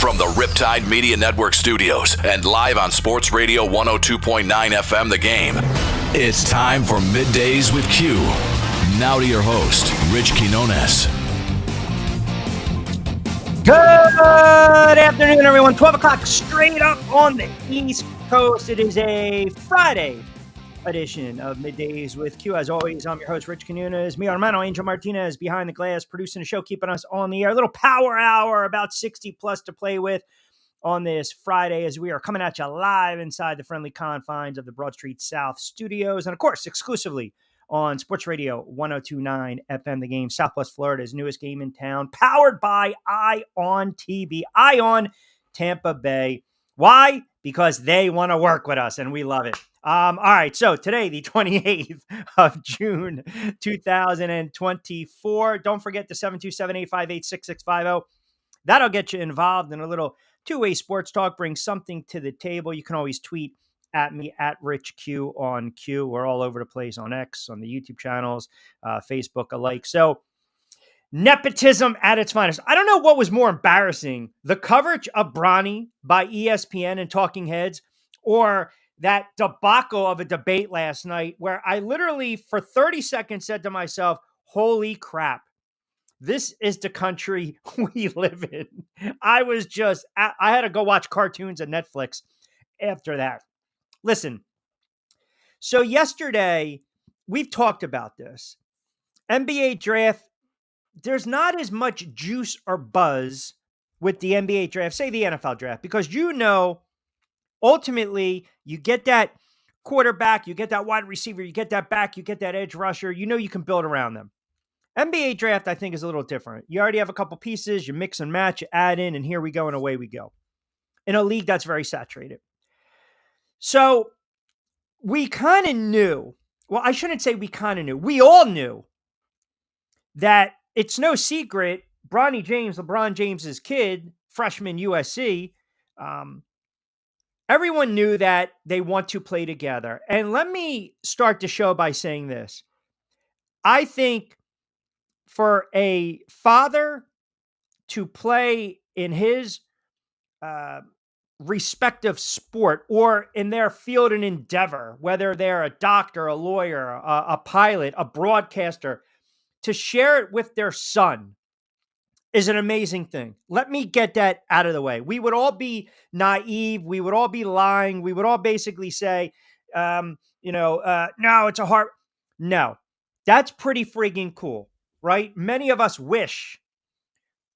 From the Riptide Media Network studios and live on Sports Radio 102.9 FM The Game, it's time for Middays with Q. Now to your host, Rich Quinones. Good afternoon, everyone. 12 o'clock straight up on the East Coast. It is a Friday edition of Middays with Q. As always, I'm your host, Rich Quinones. Mi hermano, Angel Martinez, behind the glass, producing the show, keeping us on the air. A little power hour, about 60 plus to play with on this Friday as we are coming at you live inside the friendly confines of the Broad Street South studios. And, of course, exclusively on Sports Radio 102.9 FM The Game, Southwest Florida's newest game in town, powered by ION TV, ION Tampa Bay. Why? Because they want to work with us, and we love it. All right, so today, the 28th of June, 2024. Don't forget the 727-858-6650. That'll get you involved in a little two-way sports talk. Bring something to the table. You can always tweet at me, at RichQ on Q. We're all over the place on X, on the YouTube channels, Facebook alike. So nepotism at its finest. I don't know what was more embarrassing, the coverage of Bronny by ESPN and Talking Heads, or that debacle of a debate last night where I literally for 30 seconds said to myself, holy crap, this is the country we live in. I had to go watch cartoons on Netflix after that. Listen, so yesterday, we've talked about this. NBA draft, there's not as much juice or buzz with the NBA draft, say the NFL draft, because ultimately, you get that quarterback, you get that wide receiver, you get that back, you get that edge rusher, you can build around them. NBA draft, I think, is a little different. You already have a couple pieces, you mix and match, you add in, and here we go, and away we go. In a league that's very saturated. So we kind of knew, well, I shouldn't say we kind of knew. We all knew that it's no secret, Bronny James, LeBron James's kid, freshman USC, everyone knew that they want to play together. And let me start the show by saying this. I think for a father to play in his respective sport or in their field and endeavor, whether they're a doctor, a lawyer, a pilot, a broadcaster, to share it with their son is an amazing thing. Let me get that out of the way. We would all be naive. We would all be lying. We would all basically say, no, it's a heart. No, that's pretty friggin' cool, right? Many of us wish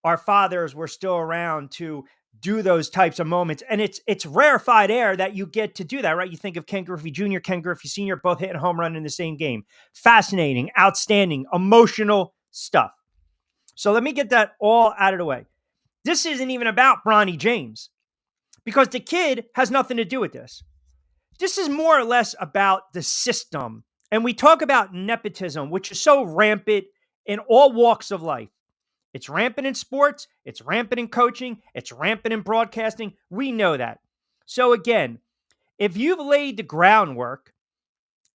our fathers were still around to do those types of moments. And it's rarefied air that you get to do that, right? You think of Ken Griffey Jr., Ken Griffey Sr., both hitting a home run in the same game. Fascinating, outstanding, emotional stuff. So let me get that all out of the way. This isn't even about Bronny James because the kid has nothing to do with this. This is more or less about the system. And we talk about nepotism, which is so rampant in all walks of life. It's rampant in sports. It's rampant in coaching. It's rampant in broadcasting. We know that. So again, if you've laid the groundwork,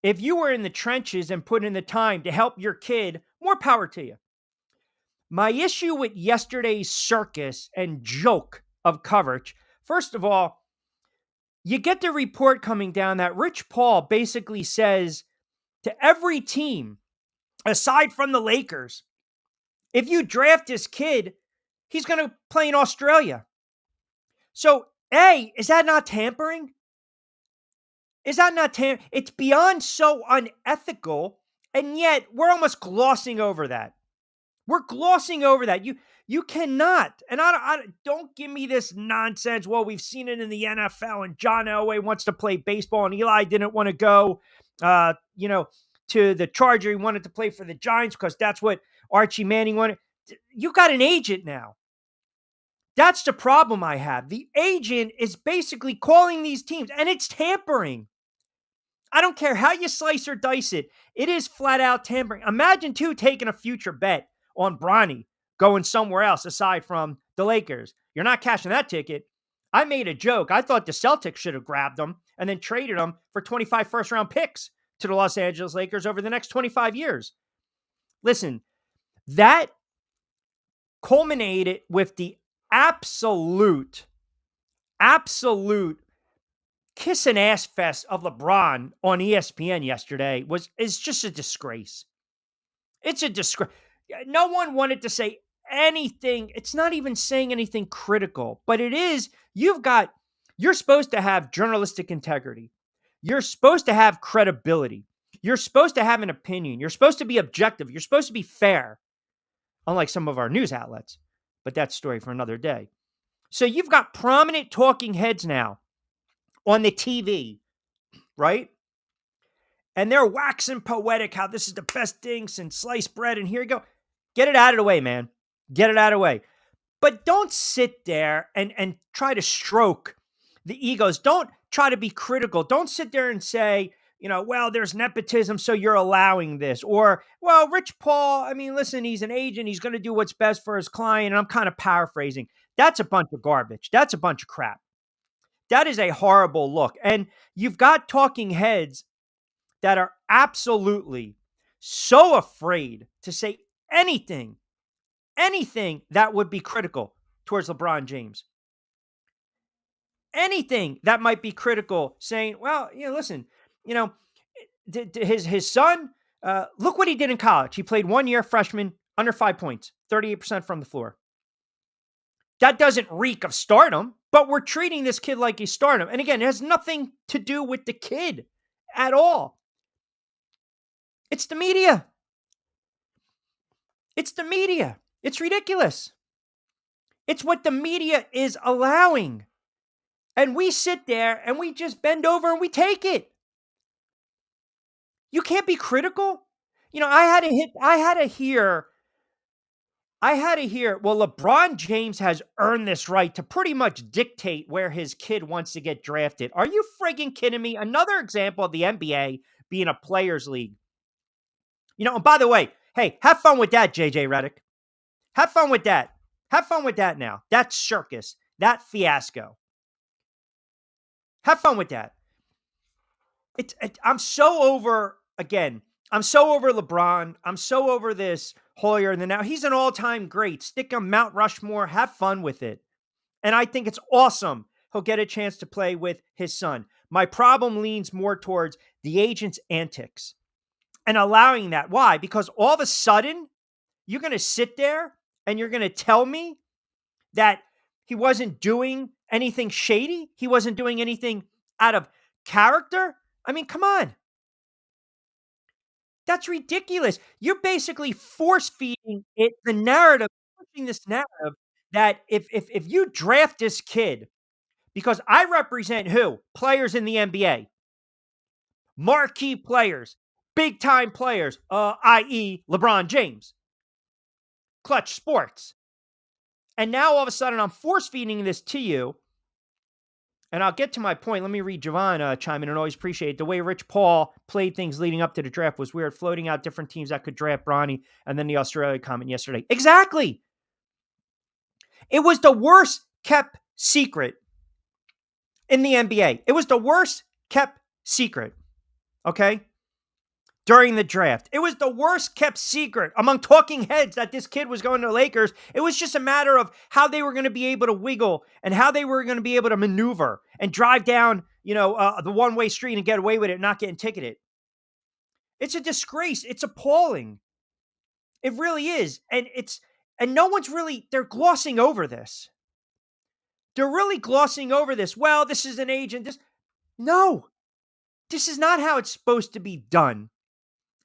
if you were in the trenches and put in the time to help your kid, more power to you. My issue with yesterday's circus and joke of coverage, first of all, you get the report coming down that Rich Paul basically says to every team, aside from the Lakers, if you draft this kid, he's going to play in Australia. So, A, is that not tampering? Is that not tampering? It's beyond so unethical, and yet we're almost glossing over that. We're glossing over that. You cannot, and I don't give me this nonsense. Well, we've seen it in the NFL, and John Elway wants to play baseball, and Eli didn't want to go, to the Charger. He wanted to play for the Giants because that's what Archie Manning wanted. You got an agent now. That's the problem I have. The agent is basically calling these teams, and it's tampering. I don't care how you slice or dice it. It is flat out tampering. Imagine, too, taking a future bet on Bronny going somewhere else aside from the Lakers. You're not cashing that ticket. I made a joke. I thought the Celtics should have grabbed him and then traded him for 25 first-round picks to the Los Angeles Lakers over the next 25 years. Listen, that culminated with the absolute kiss and ass fest of LeBron on ESPN yesterday is just a disgrace. It's a disgrace. No one wanted to say anything. It's not even saying anything critical, but it is. You're supposed to have journalistic integrity. You're supposed to have credibility. You're supposed to have an opinion. You're supposed to be objective. You're supposed to be fair, unlike some of our news outlets. But that's a story for another day. So you've got prominent talking heads now on the TV, right? And they're waxing poetic how this is the best thing since sliced bread. And here you go. Get it out of the way, man. Get it out of the way. But don't sit there and try to stroke the egos. Don't try to be critical. Don't sit there and say, well, there's nepotism, so you're allowing this. Or, well, Rich Paul, I mean, listen, he's an agent. He's going to do what's best for his client. And I'm kind of paraphrasing. That's a bunch of garbage. That's a bunch of crap. That is a horrible look. And you've got talking heads that are absolutely so afraid to say anything that would be critical towards LeBron James. Anything that might be critical, saying, well, listen, his son, look what he did in college. He played 1 year freshman, under 5 points, 38% from the floor. That doesn't reek of stardom, but we're treating this kid like he's stardom. And again, it has nothing to do with the kid at all. It's the media. It's the media. It's ridiculous. It's what the media is allowing. And we sit there and we just bend over and we take it. You can't be critical. I had to hear, well, LeBron James has earned this right to pretty much dictate where his kid wants to get drafted. Are you friggin' kidding me? Another example of the NBA being a players' league. And by the way, hey, have fun with that, JJ Redick. Have fun with that. Have fun with that now. That circus, that fiasco. Have fun with that. I'm so over, again, I'm so over LeBron. I'm so over this Hoyer. And then now he's an all-time great. Stick him Mount Rushmore. Have fun with it. And I think it's awesome he'll get a chance to play with his son. My problem leans more towards the agent's antics. And allowing that. Why? Because all of a sudden, you're going to sit there and you're going to tell me that he wasn't doing anything shady? He wasn't doing anything out of character? I mean, come on. That's ridiculous. You're basically force-feeding it the narrative, pushing this narrative that if you draft this kid, because I represent who? Players in the NBA. Marquee players. Big-time players, i.e. LeBron James. Clutch Sports. And now all of a sudden I'm force-feeding this to you. And I'll get to my point. Let me read Javon chime in and always appreciate it. The way Rich Paul played things leading up to the draft was weird, floating out different teams that could draft Bronny, and then the Australia comment yesterday. Exactly. It was the worst kept secret in the NBA. It was the worst kept secret. Okay? During the draft. It was the worst kept secret among talking heads that this kid was going to the Lakers. It was just a matter of how they were going to be able to wiggle and how they were going to be able to maneuver and drive down, the one-way street and get away with it, not getting ticketed. It's a disgrace. It's appalling. It really is. And no one's really, they're glossing over this. They're really glossing over this. Well, this is an agent. No, this is not how it's supposed to be done.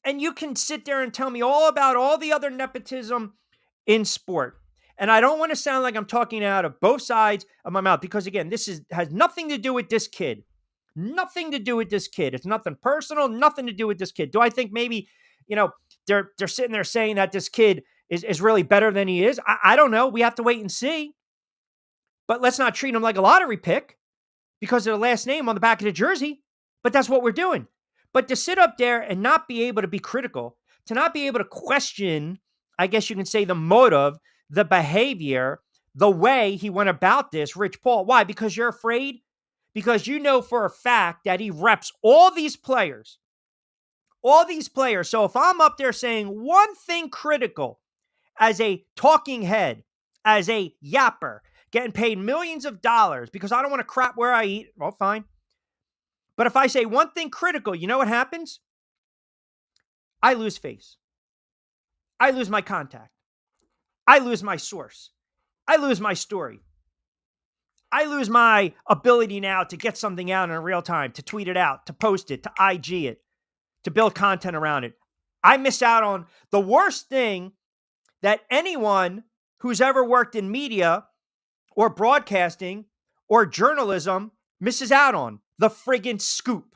And you can sit there and tell me all about all the other nepotism in sport. And I don't want to sound like I'm talking out of both sides of my mouth because, again, this has nothing to do with this kid. Nothing to do with this kid. It's nothing personal, nothing to do with this kid. Do I think maybe, they're sitting there saying that this kid is really better than he is? I don't know. We have to wait and see. But let's not treat him like a lottery pick because of the last name on the back of the jersey. But that's what we're doing. But to sit up there and not be able to be critical, to not be able to question, I guess you can say, the motive, the behavior, the way he went about this, Rich Paul. Why? Because you're afraid? Because you know for a fact that he reps all these players. All these players. So if I'm up there saying one thing critical as a talking head, as a yapper, getting paid millions of dollars because I don't want to crap where I eat, well, fine. But if I say one thing critical, you know what happens? I lose face. I lose my contact. I lose my source. I lose my story. I lose my ability now to get something out in real time, to tweet it out, to post it, to IG it, to build content around it. I miss out on the worst thing that anyone who's ever worked in media or broadcasting or journalism misses out on: the friggin' scoop.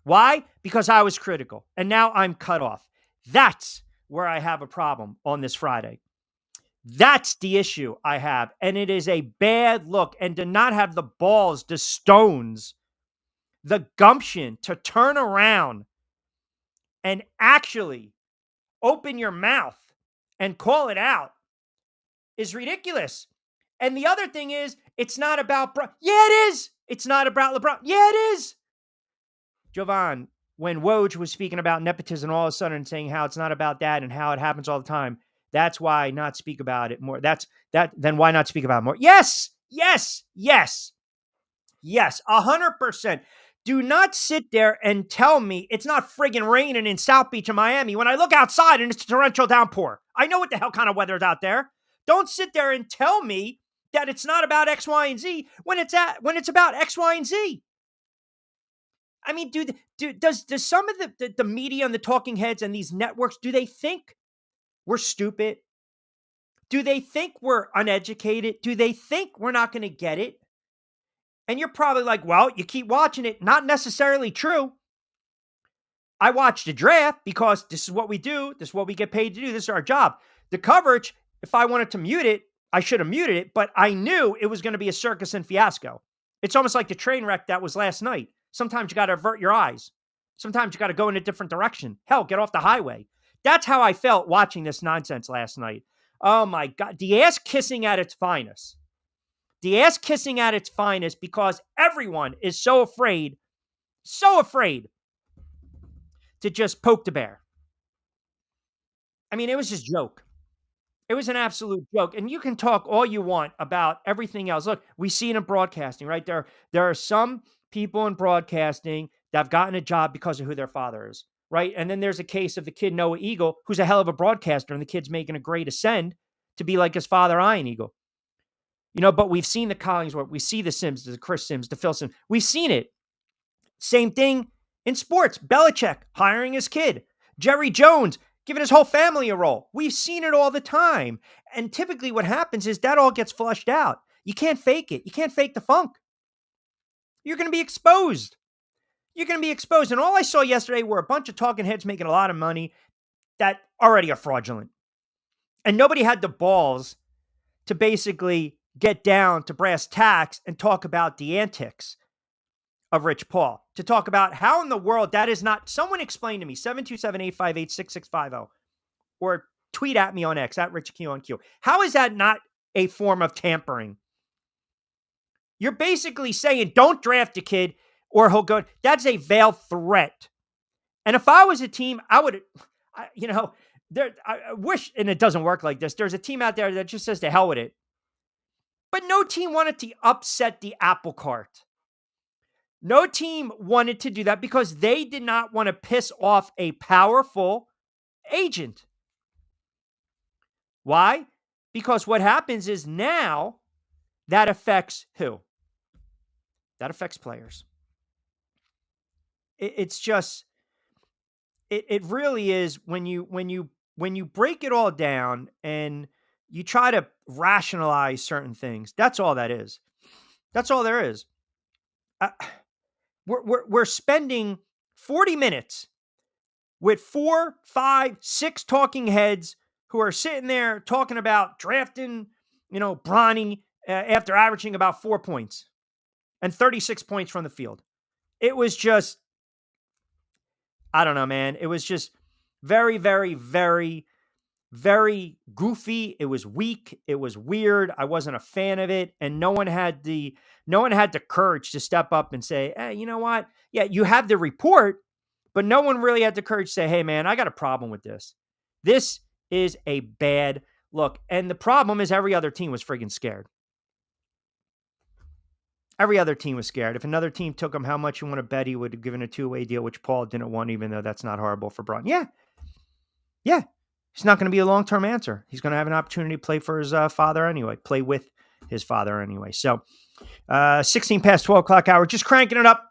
Why? Because I was critical and now I'm cut off. That's where I have a problem on this Friday. That's the issue I have. And it is a bad look. And to not have the balls, the stones, the gumption to turn around and actually open your mouth and call it out is ridiculous. And the other thing is, it's not about, yeah, it is. It's not about LeBron. Yeah, it is. Jovan, when Woj was speaking about nepotism all of a sudden saying how it's not about that and how it happens all the time, that's why not speak about it more. Then why not speak about it more? Yes, 100%. Do not sit there and tell me it's not friggin' raining in South Beach in Miami when I look outside and it's a torrential downpour. I know what the hell kind of weather is out there. Don't sit there and tell me that it's not about X, Y, and Z when it's about X, Y, and Z. I mean, does some of the media and the talking heads and these networks, do they think we're stupid? Do they think we're uneducated? Do they think we're not going to get it? And you're probably like, well, you keep watching it. Not necessarily true. I watched the draft because this is what we do. This is what we get paid to do. This is our job. The coverage, if I wanted to mute it, I should have muted it, but I knew it was going to be a circus and fiasco. It's almost like the train wreck that was last night. Sometimes you got to avert your eyes. Sometimes you got to go in a different direction. Hell, get off the highway. That's how I felt watching this nonsense last night. Oh my God. The ass kissing at its finest. The ass kissing at its finest because everyone is so afraid to just poke the bear. I mean, it was just a joke. It was an absolute joke. And you can talk all you want about everything else. Look, we see it in broadcasting, right? There are some people in broadcasting that have gotten a job because of who their father is, right? And then there's a case of the kid Noah Eagle, who's a hell of a broadcaster, and the kid's making a great ascend to be like his father, Ian Eagle. You know, but we've seen the Collingsworth, we see the Sims, the Chris Sims, the Phil Sims. We've seen it. Same thing in sports. Belichick hiring his kid. Jerry Jones giving his whole family a role. We've seen it all the time. And typically what happens is that all gets flushed out. You can't fake it. You can't fake the funk. You're going to be exposed. You're going to be exposed. And all I saw yesterday were a bunch of talking heads making a lot of money that already are fraudulent. And nobody had the balls to basically get down to brass tacks and talk about the antics of Rich Paul, to talk about how in the world that is not. Someone explain to me, 727-858-6650, or tweet at me on X, at RichQonQ. How is that not a form of tampering? You're basically saying, don't draft a kid or he'll go. That's a veiled threat. And if I was a team, I would, I wish, and it doesn't work like this. There's a team out there that just says to hell with it. But no team wanted to upset the apple cart. No team wanted to do that because they did not want to piss off a powerful agent. Why? Because what happens is now that affects who? That affects players. It's just, it really is when you break it all down and you try to rationalize certain things. That's all that is. That's all there is. We're spending 40 minutes with 4, 5, 6 talking heads who are sitting there talking about drafting, Bronny after averaging about 4 points and 36 points from the field. It was just, I don't know, man. It was just very, very, very, very goofy. It was weak. It was weird. I wasn't a fan of it. And no one had the courage to step up and say, hey, you know what? Yeah, you have the report, but no one really had the courage to say, hey, man, I got a problem with this. This is a bad look. And the problem is every other team was friggin' scared. Every other team was scared. If another team took him, how much you want to bet he would have given a two-way deal, which Paul didn't want, even though that's not horrible for Braun. Yeah. Yeah. He's not going to be a long-term answer. He's going to have an opportunity to play for his father anyway, play with his father anyway. So 16 past 12 o'clock hour, just cranking it up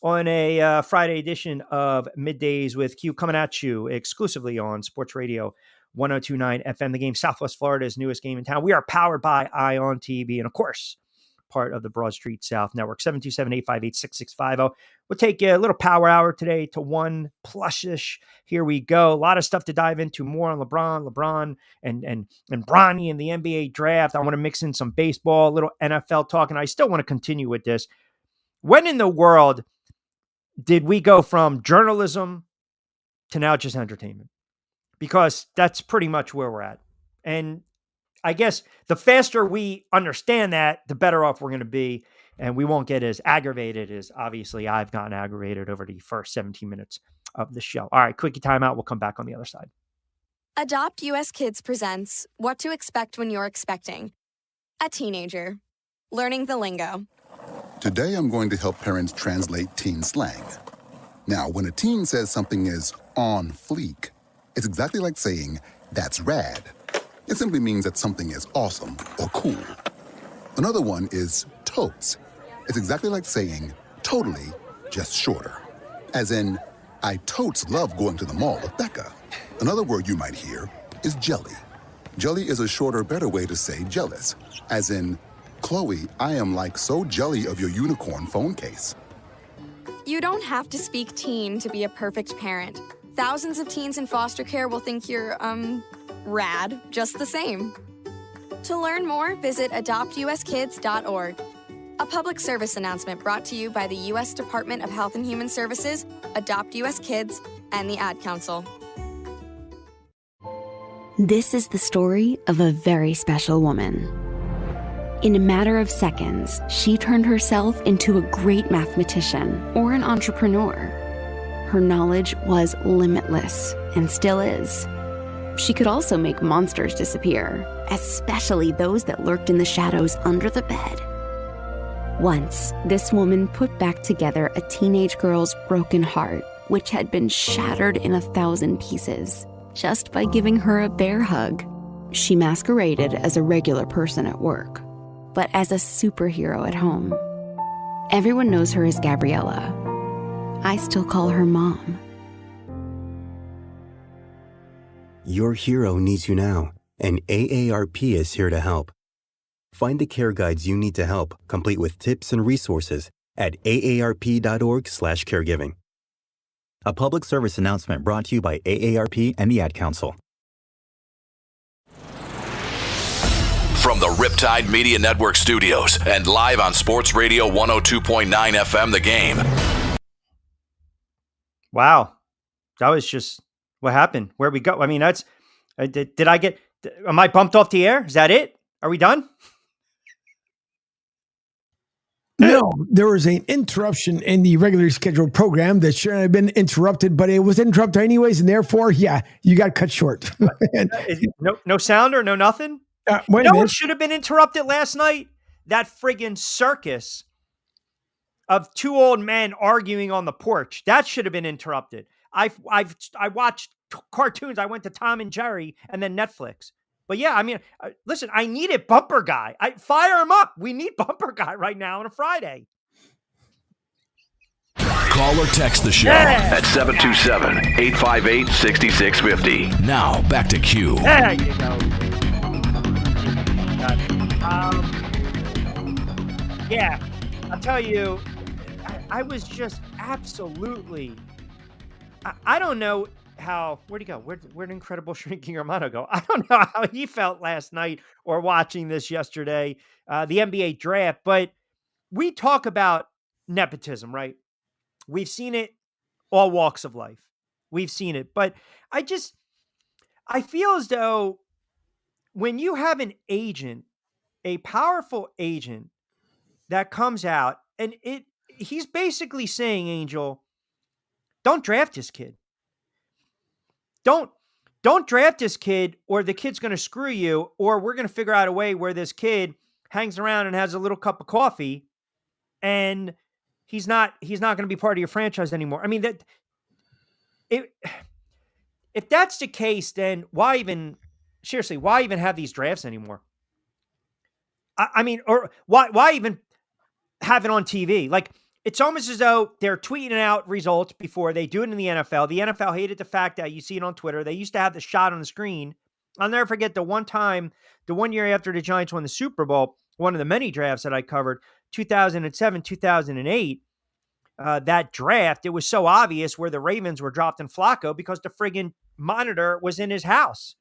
on a Friday edition of Middays with Q, coming at you exclusively on Sports Radio 102.9 FM, the game, Southwest Florida's newest game in town. We are powered by Ion TV and, of course, part of the Broad Street South Network, 727-858-6650. We'll take a little power hour today to 1 plush-ish. Here we go. A lot of stuff to dive into, more on LeBron and Bronny and the NBA draft. I want to mix in some baseball, a little NFL talk, and I still want to continue with this. When in the world did we go from journalism to now just entertainment? Because that's pretty much where we're at. And I guess the faster we understand that, the better off we're going to be. And we won't get as aggravated as obviously I've gotten aggravated over the first 17 minutes of the show. All right, quickie timeout. We'll come back on the other side. Adopt US Kids presents What to Expect When You're Expecting. A teenager. Learning the lingo. Today I'm going to help parents translate teen slang. Now, when a teen says something is on fleek, it's exactly like saying, that's rad. It simply means that something is awesome or cool. Another one is totes. It's exactly like saying totally, just shorter. As in, I totes love going to the mall with Becca. Another word you might hear is jelly. Jelly is a shorter, better way to say jealous. As in, Chloe, I am like so jelly of your unicorn phone case. You don't have to speak teen to be a perfect parent. Thousands of teens in foster care will think you're, rad just the same. To learn more, visit adoptuskids.org. A public service announcement brought to you by the U.S. Department of Health and Human Services, Adopt U.S. Kids, and the Ad Council. This is the story of a very special woman. In a matter of seconds, she turned herself into a great mathematician or an entrepreneur. Her knowledge was limitless and still is. She could also make monsters disappear, especially those that lurked in the shadows under the bed. Once, this woman put back together a teenage girl's broken heart, which had been shattered in 1,000 pieces, just by giving her a bear hug. She masqueraded as a regular person at work, but as a superhero at home. Everyone knows her as Gabriella. I still call her Mom. Your hero needs you now, and AARP is here to help. Find the care guides you need to help, complete with tips and resources at aarp.org/caregiving. A public service announcement brought to you by AARP and the Ad Council. From the Riptide Media Network studios and live on Sports Radio 102.9 FM, The Game. Wow. That was just what happened. Where we go. I mean, that's, am I bumped off the air? Is that it? Are we done? No, there was an interruption in the regularly scheduled program that shouldn't have been interrupted, but it was interrupted anyways, and therefore, yeah, you got cut short. No sounder, no nothing? It should have been interrupted last night? That friggin' circus of two old men arguing on the porch. That should have been interrupted. I watched cartoons. I went to Tom and Jerry and then Netflix. But yeah, I mean, listen, I needed Bumper Guy. Fire him up. We need Bumper Guy right now on a Friday. Call or text the show at 727-858-6650. Now, back to Q. There you go. Yeah, I'll tell you, I was just absolutely, I don't know how, where'd he go? Where'd Incredible Shrinking Armando go? I don't know how he felt last night or watching this yesterday, the NBA draft, but we talk about nepotism, right? We've seen it all walks of life. We've seen it, but I feel as though when you have an agent, a powerful agent that comes out and he's basically saying, Angel, don't draft this kid. Don't draft this kid or the kid's going to screw you, or we're going to figure out a way where this kid hangs around and has a little cup of coffee and he's not going to be part of your franchise anymore. I mean, that if that's the case, then why even have these drafts anymore? I mean, or why even have it on TV? Like, it's almost as though they're tweeting out results before they do it in the NFL. The NFL hated the fact that you see it on Twitter. They used to have the shot on the screen. I'll never forget the one year after the Giants won the Super Bowl, one of the many drafts that I covered, 2007, 2008, that draft, it was so obvious where the Ravens were drafting Flacco because the friggin' monitor was in his house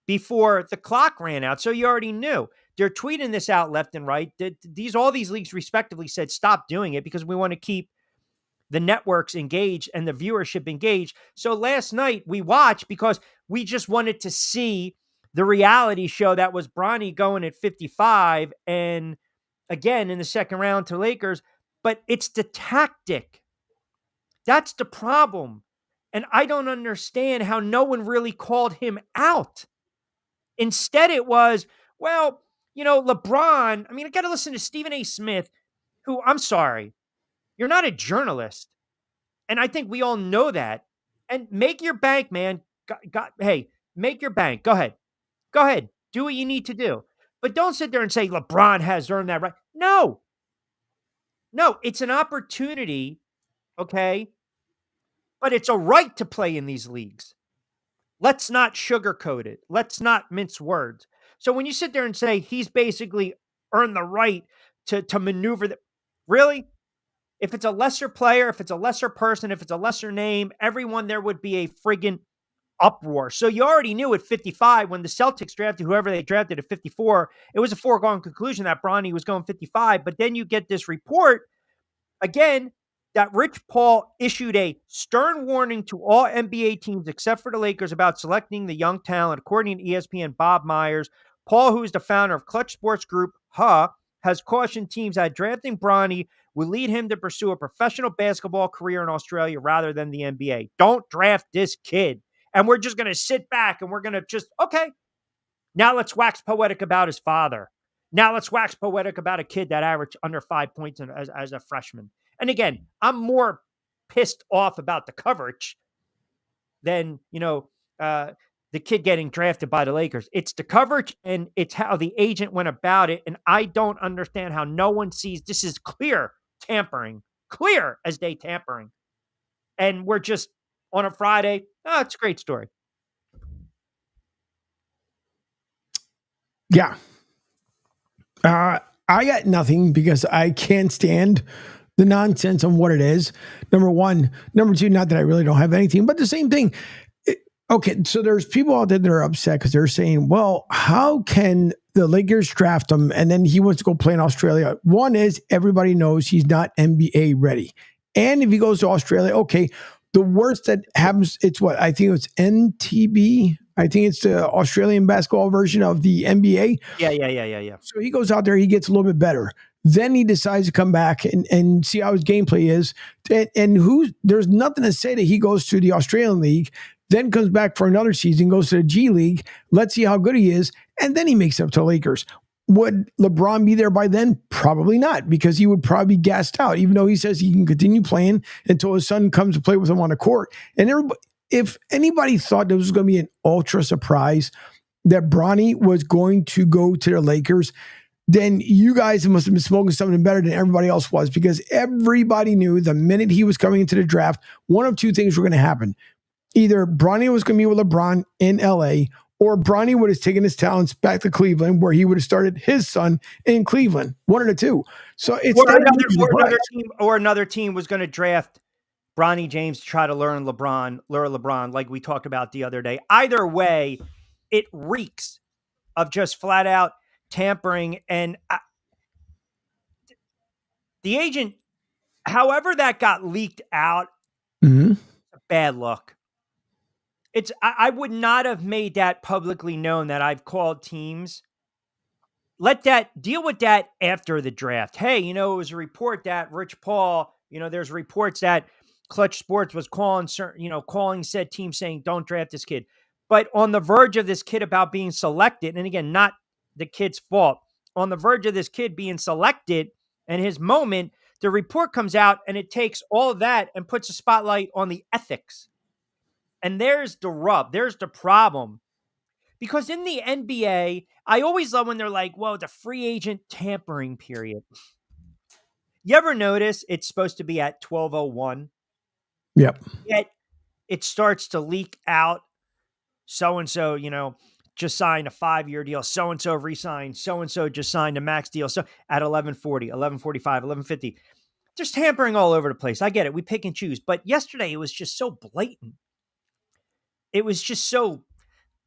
before the clock ran out. So you already knew. They're tweeting this out left and right. All these leagues respectively said, stop doing it because we want to keep the networks engaged and the viewership engaged. So last night we watched because we just wanted to see the reality show that was Bronny going at 55 and again in the second round to Lakers. But it's the tactic. That's the problem. And I don't understand how no one really called him out. Instead, it was, well, LeBron. I mean, I got to listen to Stephen A. Smith, who, I'm sorry, you're not a journalist. And I think we all know that. And make your bank, man. Hey, make your bank. Go ahead. Go ahead. Do what you need to do. But don't sit there and say LeBron has earned that right. No, it's an opportunity, okay? But it's a right to play in these leagues. Let's not sugarcoat it. Let's not mince words. So when you sit there and say he's basically earned the right to maneuver that, really? If it's a lesser player, if it's a lesser person, if it's a lesser name, everyone there would be a friggin' uproar. So you already knew at 55 when the Celtics drafted whoever they drafted at 54, it was a foregone conclusion that Bronny was going 55. But then you get this report again that Rich Paul issued a stern warning to all NBA teams except for the Lakers about selecting the young talent. According to ESPN, Bob Myers, Paul, who is the founder of Clutch Sports Group, has cautioned teams that drafting Bronny will lead him to pursue a professional basketball career in Australia rather than the NBA. Don't draft this kid. And we're just going to sit back and we're going to just, okay, now let's wax poetic about his father. Now let's wax poetic about a kid that averaged under 5 points as a freshman. And again, I'm more pissed off about the coverage than, the kid getting drafted by the Lakers. It's the coverage and it's how the agent went about it. And I don't understand how no one sees this is clear tampering, clear as day tampering. And we're just on a Friday. Oh, it's a great story. Yeah. I got nothing because I can't stand the nonsense on what it is. Number one. Number two, not that I really don't have anything, but the same thing. Okay, so there's people out there that are upset because they're saying, well, how can the Lakers draft him and then he wants to go play in Australia? One is everybody knows he's not NBA ready. And if he goes to Australia, okay, the worst that happens, it's what? I think it's NTB. I think it's the Australian basketball version of the NBA. Yeah. So he goes out there, he gets a little bit better. Then he decides to come back and see how his gameplay is. And there's nothing to say that he goes to the Australian League, then comes back for another season, goes to the G League. Let's see how good he is. And then he makes it up to Lakers. Would LeBron be there by then? Probably not, because he would probably be gassed out, even though he says he can continue playing until his son comes to play with him on the court. And if anybody thought this was going to be an ultra surprise that Bronny was going to go to the Lakers, then you guys must have been smoking something better than everybody else was, because everybody knew the minute he was coming into the draft, one of two things were going to happen. Either Bronny was going to be with LeBron in LA, or Bronny would have taken his talents back to Cleveland, where he would have started his son in Cleveland. One of the two. So it's another team was going to draft Bronny James to try to lure LeBron, like we talked about the other day. Either way, it reeks of just flat out tampering. And the agent, however that got leaked out, a bad look. I would not have made that publicly known that I've called teams. Deal with that after the draft. Hey, it was a report that Rich Paul, there's reports that Clutch Sports was calling said team saying, don't draft this kid. But on the verge of this kid about being selected, and again, not the kid's fault, on the verge of this kid being selected, And his moment, the report comes out and it takes all of that and puts a spotlight on the ethics. And there's the rub. There's the problem. Because in the NBA, I always love when they're like, whoa, the free agent tampering period. You ever notice it's supposed to be at 12:01? Yep. Yet it starts to leak out. So-and-so, just signed a 5-year deal. So-and-so re-signed. So-and-so just signed a max deal. So at 11:40, 11:45, 11:50. There's tampering all over the place. I get it. We pick and choose. But yesterday it was just so blatant. It was just so,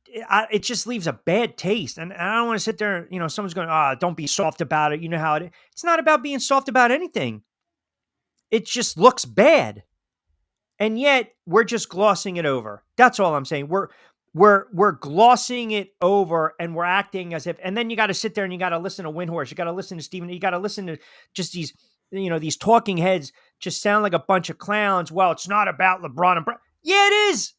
it just leaves a bad taste. And I don't want to sit there, someone's going, don't be soft about it. You know how it is. It's not about being soft about anything. It just looks bad. And yet we're just glossing it over. That's all I'm saying. We're glossing it over and we're acting as if, and then you got to sit there and you got to listen to Windhorst. You got to listen to Stephen. You got to listen to just these, these talking heads just sound like a bunch of clowns. Well, it's not about LeBron and Brown. Yeah, it is.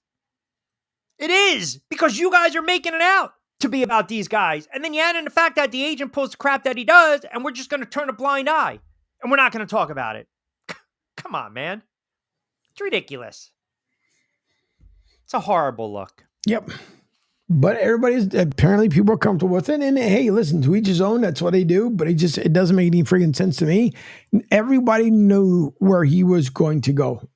It is, because you guys are making it out to be about these guys. And then you add in the fact that the agent pulls the crap that he does, and we're just going to turn a blind eye and we're not going to talk about it. Come on, man. It's ridiculous. It's a horrible look. Yep. But apparently people are comfortable with it. And hey, listen, to each his own. That's what they do. But it doesn't make any freaking sense to me. Everybody knew where he was going to go.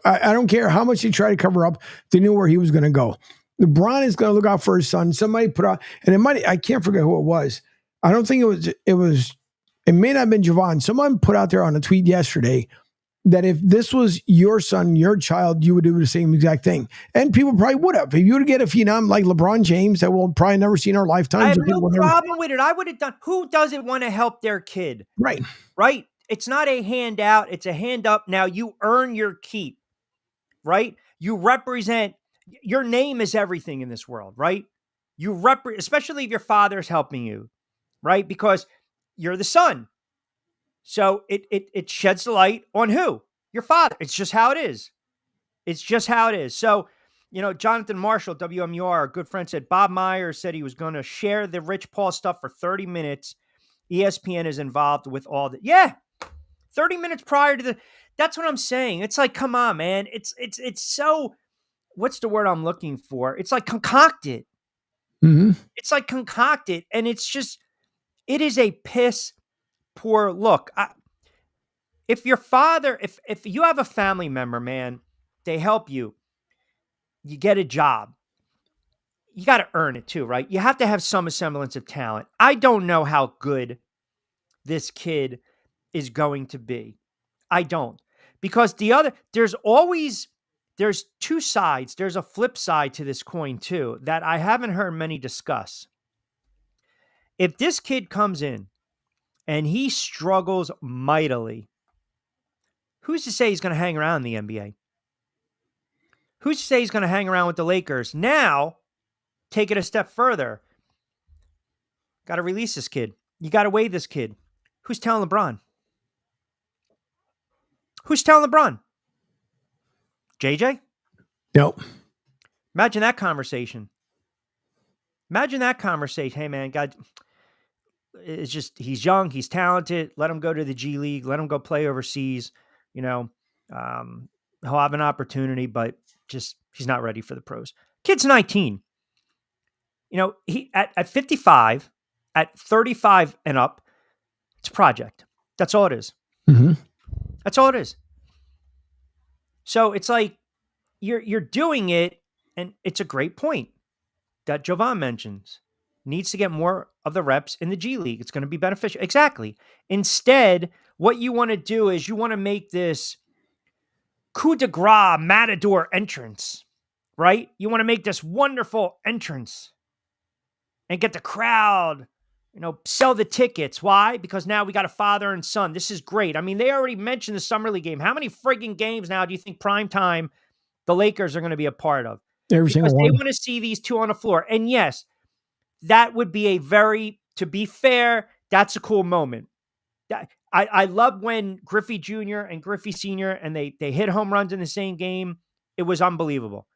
I don't care how much he tried to cover up. They knew where he was going to go. LeBron is going to look out for his son. Somebody put out, and I can't forget who it was. I don't think it may not have been Javon. Someone put out there on a tweet yesterday that if this was your son, your child, you would do the same exact thing. And people probably would have. If you were to get a phenom like LeBron James that we'll probably never see in our lifetimes. I have no problem with it. I would have done. Who doesn't want to help their kid? Right. Right. It's not a handout. It's a hand up. Now you earn your keep. Right. You represent, your name is everything in this world. Right. Especially if your father's helping you. Right. Because you're the son. So it sheds the light on who? Your father. It's just how it is. It's just how it is. So, Jonathan Marshall, WMUR, a good friend, said Bob Myers said he was going to share the Rich Paul stuff for 30 minutes. ESPN is involved with all that. Yeah. 30 minutes prior to that's what I'm saying. It's like, come on, man. It's so, what's the word I'm looking for? It's like concocted. Mm-hmm. It's like concocted. And it is a piss poor look. If your father, if you have a family member, man, they help you, you get a job, you got to earn it too, right? You have to have some semblance of talent. I don't know how good this kid is going to be. I don't. Because there's two sides. There's a flip side to this coin too, that I haven't heard many discuss. If this kid comes in and he struggles mightily, who's to say he's going to hang around in the NBA? Who's to say he's going to hang around with the Lakers? Now, take it a step further. Got to release this kid. You got to waive this kid. Who's telling LeBron? Who's telling LeBron? JJ? Nope. Imagine that conversation. Hey, man, God, it's just, he's young, he's talented. Let him go to the G League. Let him go play overseas. He'll have an opportunity, but just, he's not ready for the pros. Kid's 19. He at 55, at 35 and up, it's a project. That's all it is. Mm-hmm. That's all it is. So it's like you're doing it, and it's a great point that Jovan mentions. Needs to get more of the reps in the G League. It's going to be beneficial. Exactly. Instead, what you want to do is you want to make this coup de grace matador entrance, right? You want to make this wonderful entrance and get the crowd, sell the tickets. Why? Because now we got a father and son. This is great. I mean, they already mentioned the Summer League game. How many frigging games now do you think primetime the Lakers are going to be a part of? Every single one. They want to see these two on the floor. And yes, that would be to be fair, that's a cool moment. I love when Griffey Jr. and Griffey Sr. and they hit home runs in the same game. It was unbelievable,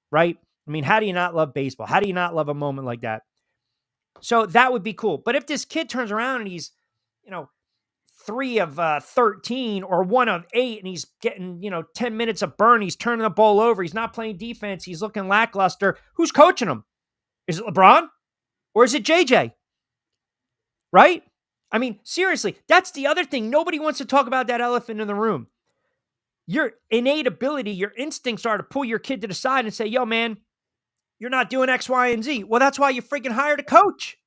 right? I mean, how do you not love baseball? How do you not love a moment like that? So that would be cool. But if this kid turns around and he's, 3 of 13 or 1 of 8 and he's getting, 10 minutes of burn. He's turning the ball over. He's not playing defense. He's looking lackluster. Who's coaching him? Is it LeBron or is it JJ? Right? I mean, seriously, that's the other thing. Nobody wants to talk about that elephant in the room. Your innate ability, your instincts are to pull your kid to the side and say, yo, man, you're not doing X, Y, and Z. Well, that's why you freaking hired a coach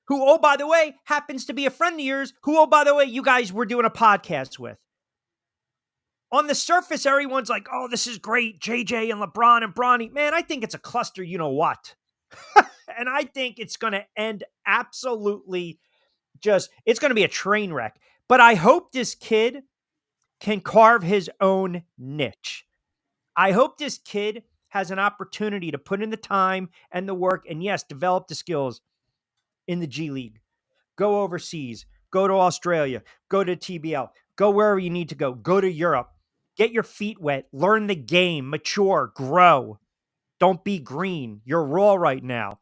who, oh, by the way, happens to be a friend of yours, who, oh, by the way, you guys were doing a podcast with. On the surface, everyone's like, oh, this is great, JJ and LeBron and Bronny. Man, I think it's a cluster, you know what? And I think it's going to end absolutely it's going to be a train wreck. But I hope this kid can carve his own niche. I hope this kid has an opportunity to put in the time and the work and, yes, develop the skills in the G League. Go overseas. Go to Australia. Go to TBL. Go wherever you need to go. Go to Europe. Get your feet wet. Learn the game. Mature. Grow. Don't be green. You're raw right now.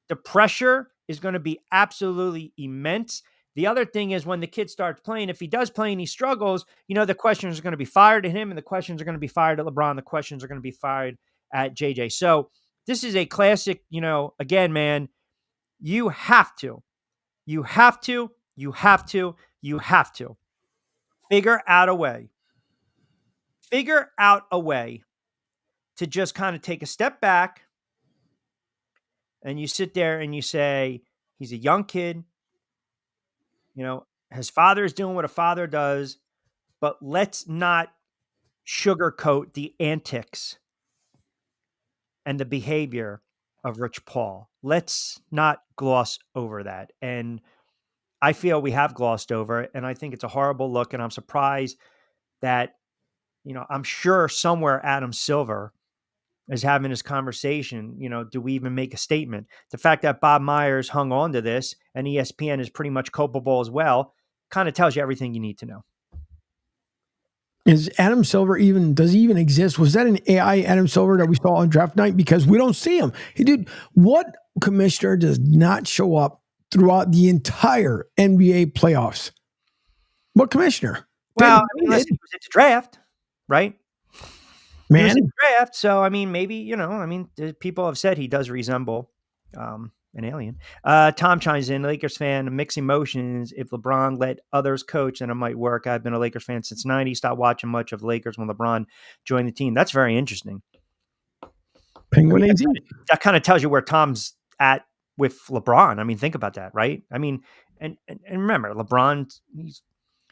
The pressure is going to be absolutely immense. The other thing is when the kid starts playing, if he does play and he struggles, the questions are going to be fired at him and the questions are going to be fired at LeBron. The questions are going to be fired at JJ. So this is a classic, again, man, you have to figure out a way to just kind of take a step back and you sit there and you say, he's a young kid. His father is doing what a father does, but let's not sugarcoat the antics and the behavior of Rich Paul. Let's not gloss over that. And I feel we have glossed over it, and I think it's a horrible look, and I'm surprised that, I'm sure somewhere Adam Silver is having this conversation. Do we even make a statement? The fact that Bob Myers hung on to this and ESPN is pretty much culpable as well kind of tells you everything you need to know. Is Adam Silver does he even exist? Was that an AI Adam Silver that we saw on draft night? Because we don't see him. Dude, what commissioner does not show up throughout the entire NBA playoffs? What commissioner? Well, unless he was at the draft, right? Man. He was in the draft, so maybe, people have said he does resemble an alien. Tom chimes in, Lakers fan, mixed emotions. If LeBron let others coach, then it might work. I've been a Lakers fan since '90. Stopped watching much of Lakers when LeBron joined the team. That's very interesting. Penguin AZ. That kind of tells you where Tom's at with LeBron. Think about that, right? And remember, LeBron,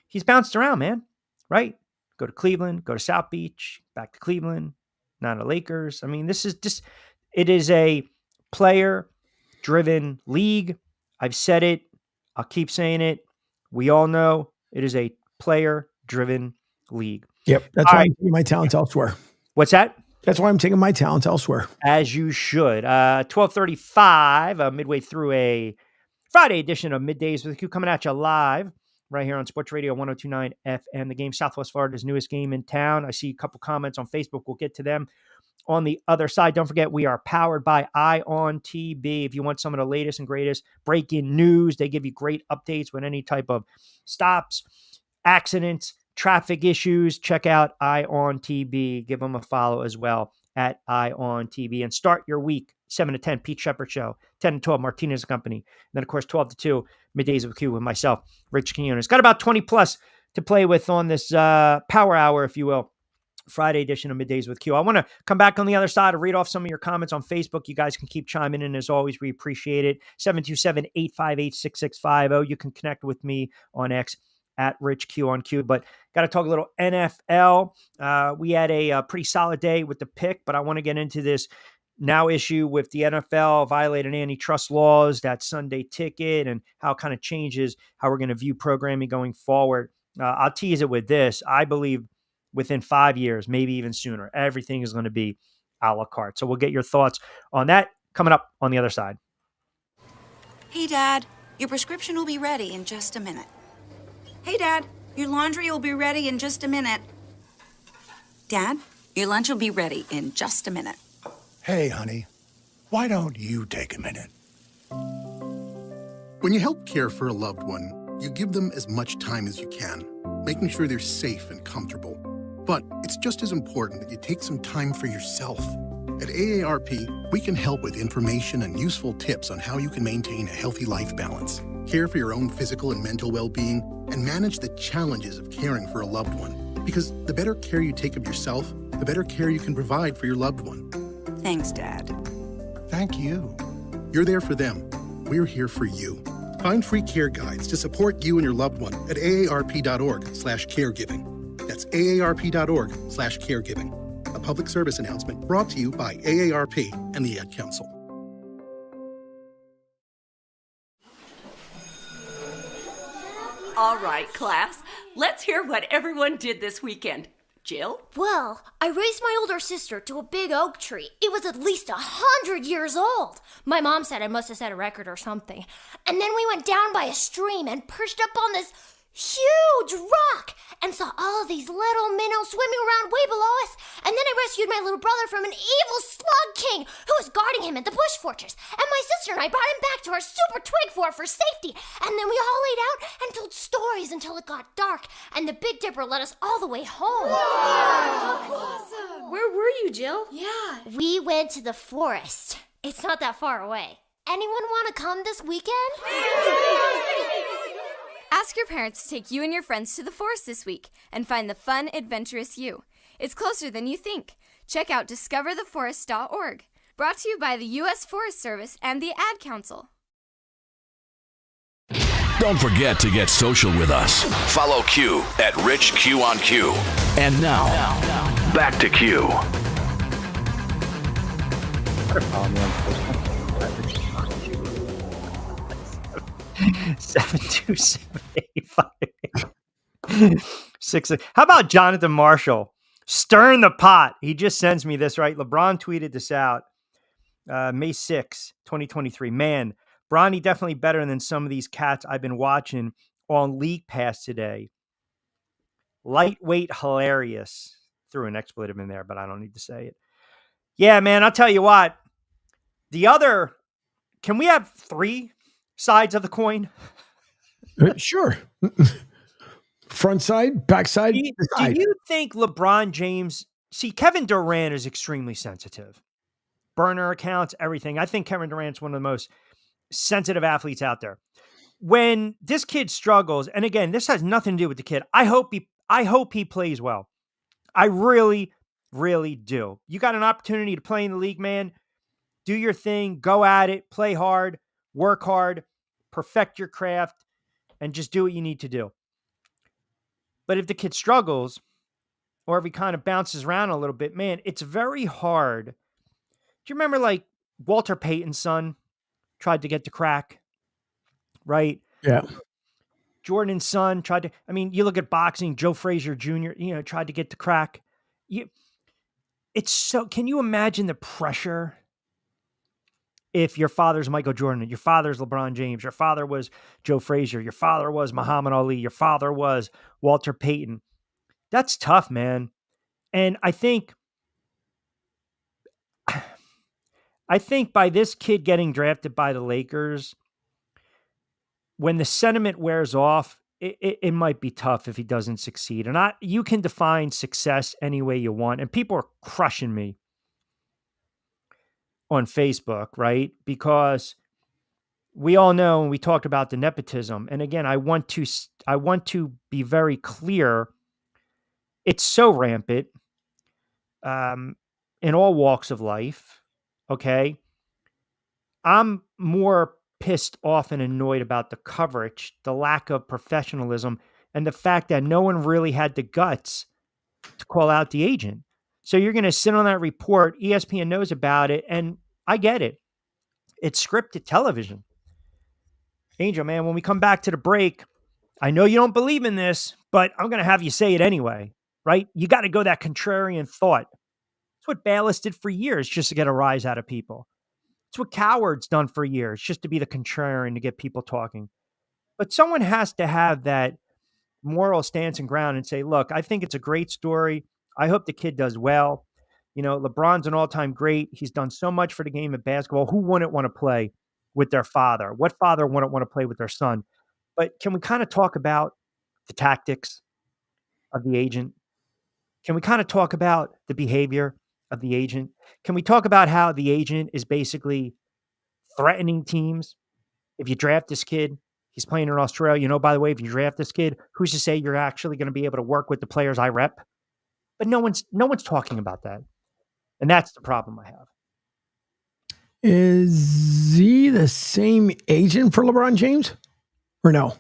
he's bounced around, man, right? Go to Cleveland, go to South Beach, back to Cleveland, not the Lakers. It is a player-driven league. I've said it. I'll keep saying it. We all know it is a player-driven league. Yep. That's why I'm taking my talents elsewhere. What's that? That's why I'm taking my talents elsewhere. As you should. 12:35, midway through a Friday edition of Middays with Q, coming at you live right here on Sports Radio 102.9 FM. The Game, Southwest Florida's newest game in town. I see a couple comments on Facebook. We'll get to them on the other side. Don't forget, we are powered by Ion TV. If you want some of the latest and greatest breaking news, they give you great updates with any type of stops, accidents, traffic issues. Check out Ion TV. Give them a follow as well at Ion TV. And start your week 7 to 10, Pete Sheppard Show. 10 to 12, Martinez Company. And then, of course, 12 to 2, Middays with Q with myself, Rich Quinones. Got about 20 plus to play with on this power hour, if you will. Friday edition of Middays with Q. I want to come back on the other side and read off some of your comments on Facebook. You guys can keep chiming in. As always, we appreciate it. 727-858-6650. You can connect with me on X at Rich Q on Q. But got to talk a little NFL. We had a pretty solid day with the pick, but I want to get into this now issue with the NFL violating antitrust laws, that Sunday ticket, and how it kind of changes how we're going to view programming going forward. I'll tease it with this. I believe within 5 years, maybe even sooner, everything is going to be a la carte. So we'll get your thoughts on that coming up on the other side. Hey, Dad, your prescription will be ready in just a minute. Hey, Dad, your laundry will be ready in just a minute. Dad, your lunch will be ready in just a minute. Hey, honey, why don't you take a minute? When you help care for a loved one, you give them as much time as you can, making sure they're safe and comfortable. But it's just as important that you take some time for yourself. At AARP, we can help with information and useful tips on how you can maintain a healthy life balance, care for your own physical and mental well-being, and manage the challenges of caring for a loved one. Because the better care you take of yourself, the better care you can provide for your loved one. Thanks, Dad. Thank you. You're there for them. We're here for you. Find free care guides to support you and your loved one at aarp.org/caregiving. That's aarp.org/caregiving. A public service announcement brought to you by AARP and the Ad Council. All right, class. Let's hear what everyone did this weekend. Jill? Well, I raised my older sister to a big oak tree. It was at least 100 years old. My mom said I must have set a record or something. And then we went down by a stream and perched up on this huge rock and saw all of these little minnows swimming around way below us. And then I rescued my little brother from an evil slug king who was guarding him at the bush fortress. And my sister and I brought him back to our super twig fort for safety. And then we all laid out and told stories until it got dark. And the Big Dipper led us all the way home. Awesome. Where were you, Jill? Yeah. We went to the forest. It's not that far away. Anyone want to come this weekend? Ask your parents to take you and your friends to the forest this week and find the fun, adventurous you. It's closer than you think. Check out discovertheforest.org. Brought to you by the U.S. Forest Service and the Ad Council. Don't forget to get social with us. Follow Q at Rich Q on Q. And now, back to Q. 72785. How about Jonathan Marshall? Stirring the pot. He just sends me this, right? LeBron tweeted this out May 6, 2023. Man, Bronny definitely better than some of these cats I've been watching on League Pass today. Lightweight hilarious. Threw an expletive in there, but I don't need to say it. Yeah, man, I'll tell you what. Can we have 3 sides of the coin? Sure. Front side, back side. Do you think LeBron James... See, Kevin Durant is extremely sensitive. Burner accounts, everything. I think Kevin Durant's one of the most sensitive athletes out there. When this kid struggles, and again, this has nothing to do with the kid. I hope he plays well. I really, really do. You got an opportunity to play in the league, man. Do your thing. Go at it. Play hard. Work hard. Perfect your craft. And just do what you need to do. But if the kid struggles, or if he kind of bounces around a little bit, man, it's very hard. Do you remember like Walter Payton's son tried to get to crack? Right? Yeah. Jordan's son tried to, you look at boxing, Joe Frazier Jr., tried to get to crack. Can you imagine the pressure? If your father's Michael Jordan, your father's LeBron James, your father was Joe Frazier, your father was Muhammad Ali, your father was Walter Payton. That's tough, man. And I think by this kid getting drafted by the Lakers, when the sentiment wears off, it might be tough if he doesn't succeed. And you can define success any way you want. And people are crushing me on Facebook, right? Because we all know, and we talked about the nepotism. And again, I want to be very clear. It's so rampant in all walks of life. Okay. I'm more pissed off and annoyed about the coverage, the lack of professionalism, and the fact that no one really had the guts to call out the agent. So you're going to sit on that report. ESPN knows about it, and I get it. It's scripted television. Angel, man, when we come back to the break, I know you don't believe in this, but I'm going to have you say it anyway, right? You got to go that contrarian thought. It's what Bayless did for years just to get a rise out of people. It's what Coward's done for years just to be the contrarian to get people talking. But someone has to have that moral stance and ground and say, look, I think it's a great story. I hope the kid does well. LeBron's an all-time great. He's done so much for the game of basketball. Who wouldn't want to play with their father? What father wouldn't want to play with their son? But can we kind of talk about the tactics of the agent? Can we kind of talk about the behavior of the agent? Can we talk about how the agent is basically threatening teams? If you draft this kid, he's playing in Australia. By the way, if you draft this kid, who's to say you're actually going to be able to work with the players I rep? But no one's talking about that. And that's the problem I have. Is he the same agent for LeBron James or no?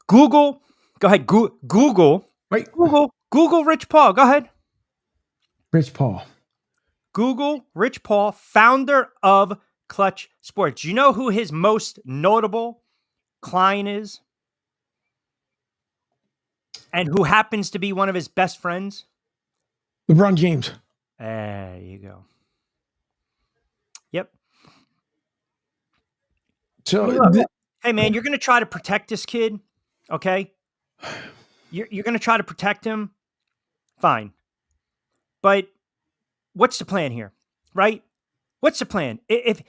Google, go ahead. Google, Wait, Google Rich Paul. Go ahead. Rich Paul. Google Rich Paul, founder of Clutch Sports. Do you know who his most notable client is? And who happens to be one of his best friends? LeBron James. There you go. Yep. So, hey man, you're going to try to protect this kid, okay? You're going to try to protect him. Fine. But what's the plan here, right? What's the plan? If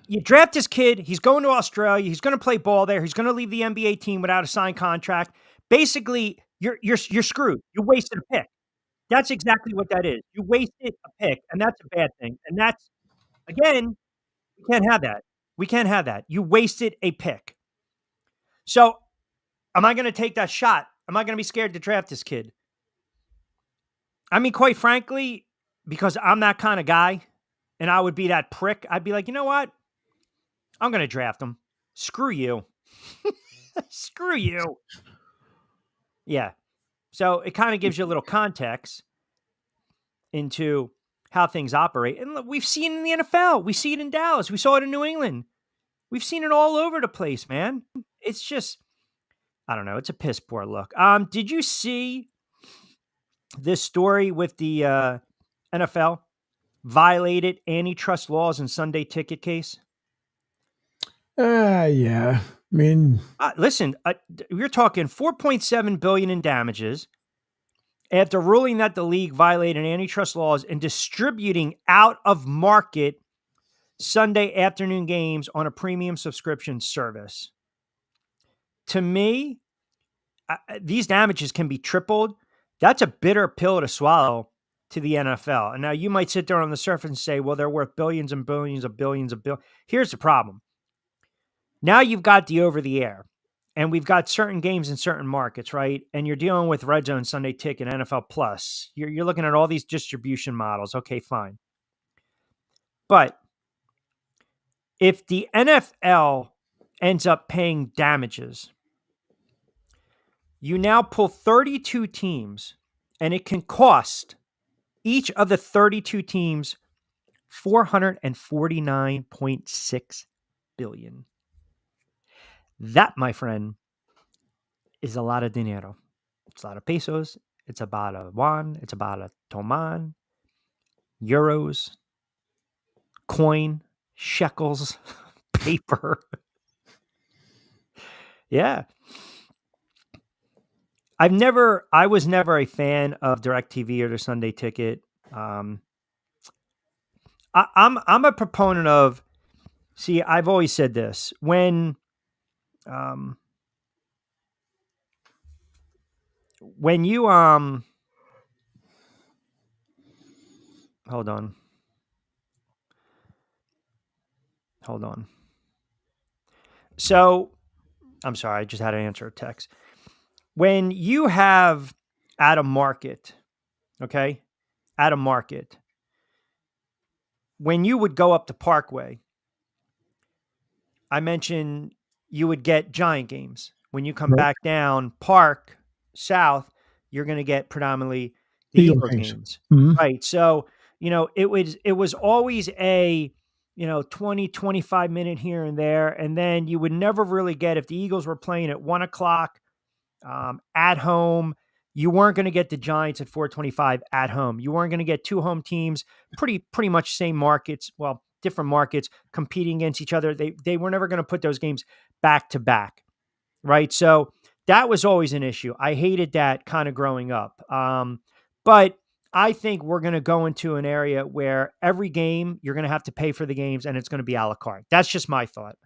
you draft this kid, he's going to Australia, he's going to play ball there, he's going to leave the NBA team without a signed contract. Basically, you're screwed. You wasted a pick. That's exactly what that is. You wasted a pick, and that's a bad thing. And that's, again, we can't have that. We can't have that. You wasted a pick. So, am I going to take that shot? Am I going to be scared to draft this kid? I mean, quite frankly, because I'm that kind of guy, and I would be that prick, I'd be like, you know what? I'm going to draft him. Screw you. Screw you. Yeah. So it kind of gives you a little context into how things operate. And look, we've seen it in the NFL. We see it in Dallas. We saw it in New England. We've seen it all over the place, man. It's just, I don't know. It's a piss poor look. Did you see this story with the NFL violated antitrust laws in Sunday ticket case? Yeah. I mean, listen, we're talking $4.7 billion in damages after ruling that the league violated antitrust laws in distributing out of market Sunday afternoon games on a premium subscription service. To me, these damages can be tripled. That's a bitter pill to swallow to the NFL. And now you might sit there on the surface and say, well, they're worth billions and billions of billions of billions. Here's the problem. Now you've got the over-the-air, and we've got certain games in certain markets, right? And you're dealing with Red Zone, Sunday Ticket, NFL Plus. You're looking at all these distribution models. Okay, fine. But if the NFL ends up paying damages, you now pull 32 teams, and it can cost each of the 32 teams $449.6 billion. That, my friend, is a lot of dinero. It's a lot of pesos. It's about a yuan. It's about a toman, euros, coin, shekels, paper. Yeah. I was never a fan of DirecTV or the Sunday Ticket. I'm a proponent of, see, I've always said this, when you hold on. So, I'm sorry, I just had to answer a text. When you have at a market, okay, at a market, when you would go up the Parkway, I mentioned you would get Giant games. When you come back down Park South, you're going to get predominantly the Eagles games. Mm-hmm. Right. So, it was always a, 20, 25 minute here and there. And then you would never really get, if the Eagles were playing at 1:00 at home, you weren't going to get the Giants at 4:25 at home. You weren't going to get two home teams, pretty much same markets. Well, different markets competing against each other. They were never going to put those games back to back. Right. So that was always an issue. I hated that kind of growing up. But I think we're going to go into an area where every game you're going to have to pay for the games and it's going to be a la carte. That's just my thought.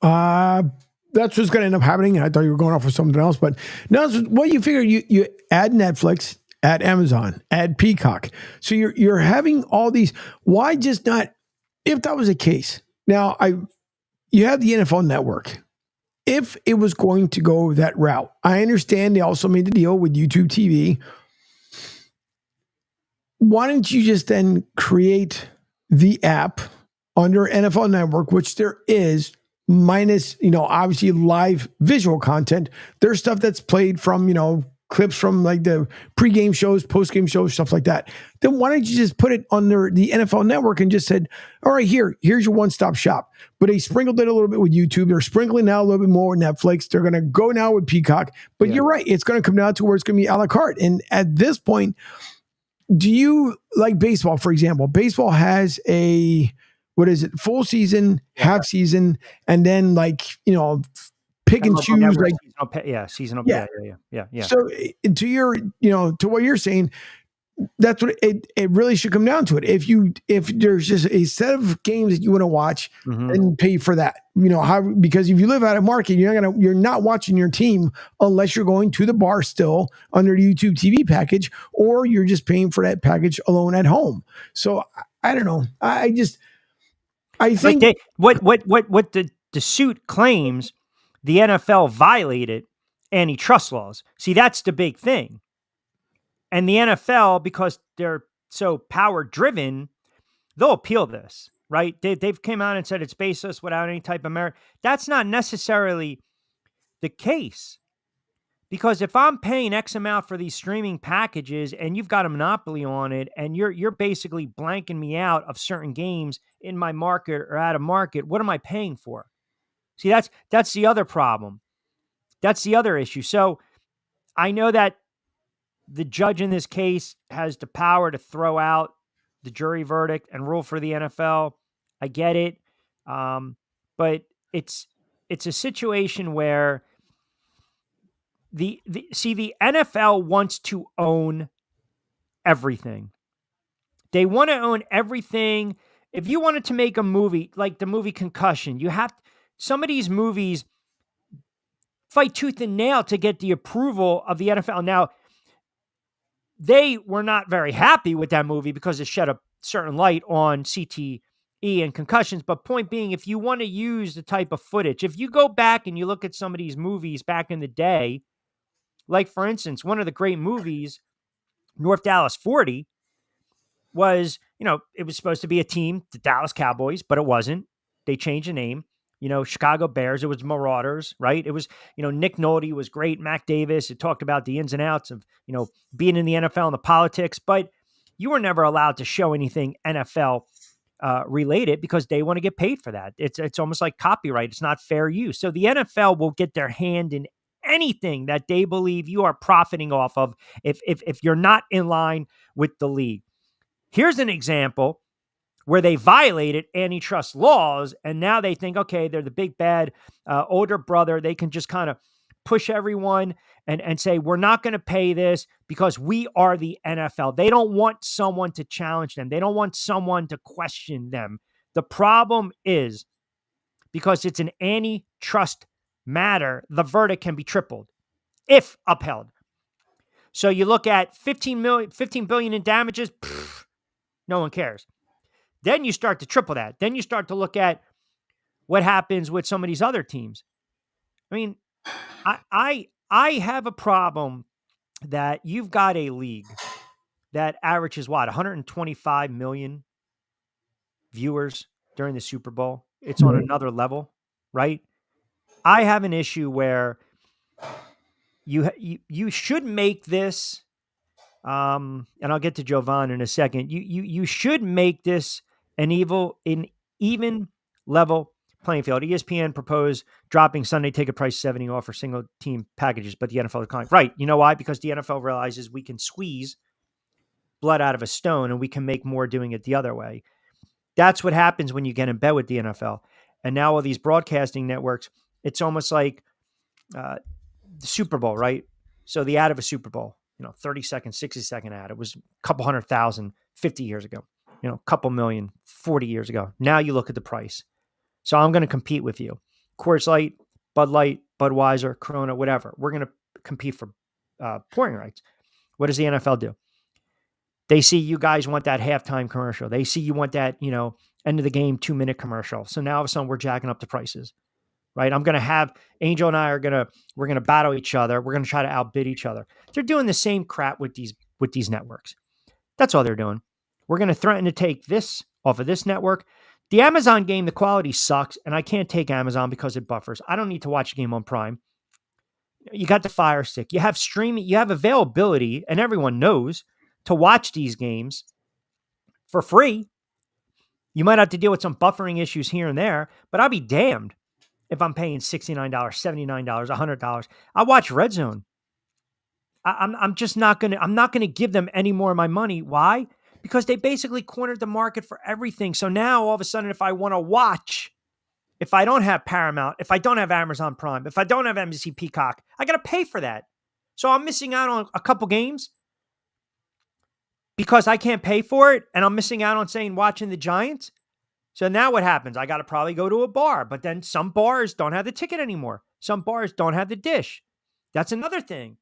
That's what's going to end up happening. I thought you were going off with something else, but no. What you figure, you add Netflix, add Amazon, add Peacock. So you're having all these. Why just not? If that was the case, now you have the NFL Network. If it was going to go that route, I understand they also made the deal with YouTube TV. Why don't you just then create the app under NFL Network, which there is, minus, obviously live visual content. There's stuff that's played from, clips from like the pregame shows, postgame shows, stuff like that. Then why don't you just put it under the NFL Network and just said, all right, here's your one-stop shop. But they sprinkled it a little bit with YouTube. They're sprinkling now a little bit more with Netflix. They're going to go now with Peacock. But you're right. It's going to come down to where it's going to be a la carte. And at this point, do you like baseball, for example? Baseball has full season, half season, and then pick and choose. Seasonal. Yeah. So to what you're saying, that's what it really should come down to it. If there's just a set of games that you want to watch, and pay for that, because if you live out of market, you're not watching your team unless you're going to the bar still under the YouTube TV package, or you're just paying for that package alone at home. So I don't know. I think what the suit claims, the NFL violated antitrust laws. See, that's the big thing. And the NFL, because they're so power driven, they'll appeal this, right? They've came out and said it's baseless without any type of merit. That's not necessarily the case. Because if I'm paying X amount for these streaming packages and you've got a monopoly on it, and you're basically blanking me out of certain games in my market or out of market, what am I paying for? See, that's the other problem. That's the other issue. So I know that the judge in this case has the power to throw out the jury verdict and rule for the NFL. I get it. But it's a situation where the NFL wants to own everything. They want to own everything. If you wanted to make a movie like the movie Concussion, some of these movies fight tooth and nail to get the approval of the NFL. Now, they were not very happy with that movie because it shed a certain light on CTE and concussions. But point being, if you want to use the type of footage, if you go back and you look at some of these movies back in the day, like for instance, one of the great movies, North Dallas 40, was, it was supposed to be a team, the Dallas Cowboys, but it wasn't. They changed the name. Chicago Bears, it was Marauders, right? It was, Nick Nolte was great. Mac Davis, it talked about the ins and outs of, being in the NFL and the politics, but you were never allowed to show anything NFL related because they want to get paid for that. It's almost like copyright. It's not fair use. So the NFL will get their hand in anything that they believe you are profiting off of if you're not in line with the league. Here's an example where they violated antitrust laws, and now they think, okay, they're the big bad older brother. They can just kind of push everyone and say, we're not going to pay this because we are the NFL. They don't want someone to challenge them. They don't want someone to question them. The problem is, because it's an antitrust matter, the verdict can be tripled if upheld. So you look at 15 billion in damages, no one cares. Then you start to triple that. Then you start to look at what happens with some of these other teams. I mean, I have a problem that you've got a league that averages 125 million viewers during the Super Bowl. It's on another level, right? I have an issue where you should make this, and I'll get to Jovan in a second. You should make this an even level playing field. ESPN proposed dropping Sunday ticket price 70 off for single team packages, but the NFL declined. Right. You know why? Because the NFL realizes we can squeeze blood out of a stone and we can make more doing it the other way. That's what happens when you get in bed with the NFL. And now all these broadcasting networks, it's almost like the Super Bowl, right? So the ad of a Super Bowl, 30-second, 60-second ad. It was a couple 100,000 50 years ago. A couple million 40 years ago. Now you look at the price. So I'm going to compete with you. Coors Light, Bud Light, Budweiser, Corona, whatever. We're going to compete for pouring rights. What does the NFL do? They see you guys want that halftime commercial. They see you want that, end of the game 2-minute commercial. So now all of a sudden we're jacking up the prices, right? I'm going to have Angel and I we're going to battle each other. We're going to try to outbid each other. They're doing the same crap with these networks. That's all they're doing. We're going to threaten to take this off of this network. The Amazon game, the quality sucks, and I can't take Amazon because it buffers. I don't need to watch a game on Prime. You got the Fire Stick. You have streaming. You have availability, and everyone knows to watch these games for free. You might have to deal with some buffering issues here and there, but I'll be damned if I'm paying $69, $79, $100. I watch Red Zone. I'm just not going to, I'm not going to give them any more of my money. Why? Because they basically cornered the market for everything. So now all of a sudden, if I want to watch, if I don't have Paramount, if I don't have Amazon Prime, if I don't have NBC Peacock, I got to pay for that. So I'm missing out on a couple games because I can't pay for it. And I'm missing out on watching the Giants. So now what happens? I got to probably go to a bar, but then some bars don't have the ticket anymore. Some bars don't have the dish. That's another thing.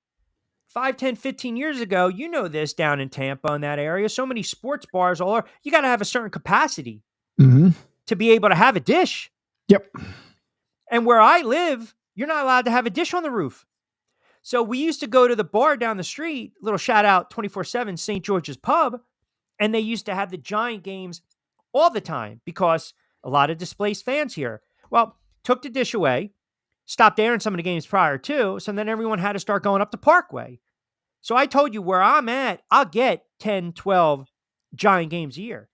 5, 10, 15 years ago, you know this down in Tampa in that area, so many sports bars all over, you got to have a certain capacity to be able to have a dish. Yep. And where I live, you're not allowed to have a dish on the roof. So we used to go to the bar down the street, little shout out 24/7 St. George's Pub, and they used to have the Giant games all the time because a lot of displaced fans here. Well, took the dish away, stopped airing some of the games prior to, so then everyone had to start going up the Parkway. So I told you where I'm at, I'll get 10, 12 Giant games a year.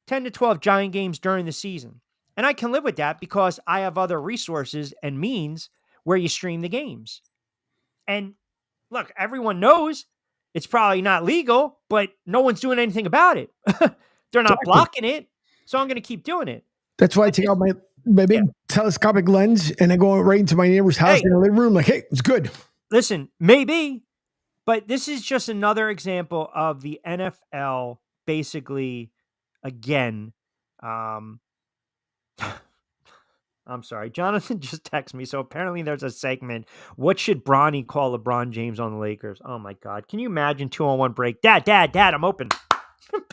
10 to 12 Giant games during the season. And I can live with that because I have other resources and means where you stream the games. And look, everyone knows it's probably not legal, but no one's doing anything about it. They're not blocking it. So I'm going to keep doing it. That's why I take out my big telescopic lens and I go right into my neighbor's house in the living room like, hey, it's good. Listen, maybe, but this is just another example of the NFL basically, again, I'm sorry. Jonathan just texted me. So apparently there's a segment. What should Bronny call LeBron James on the Lakers? Oh my God. Can you imagine 2-on-1 break? Dad, I'm open.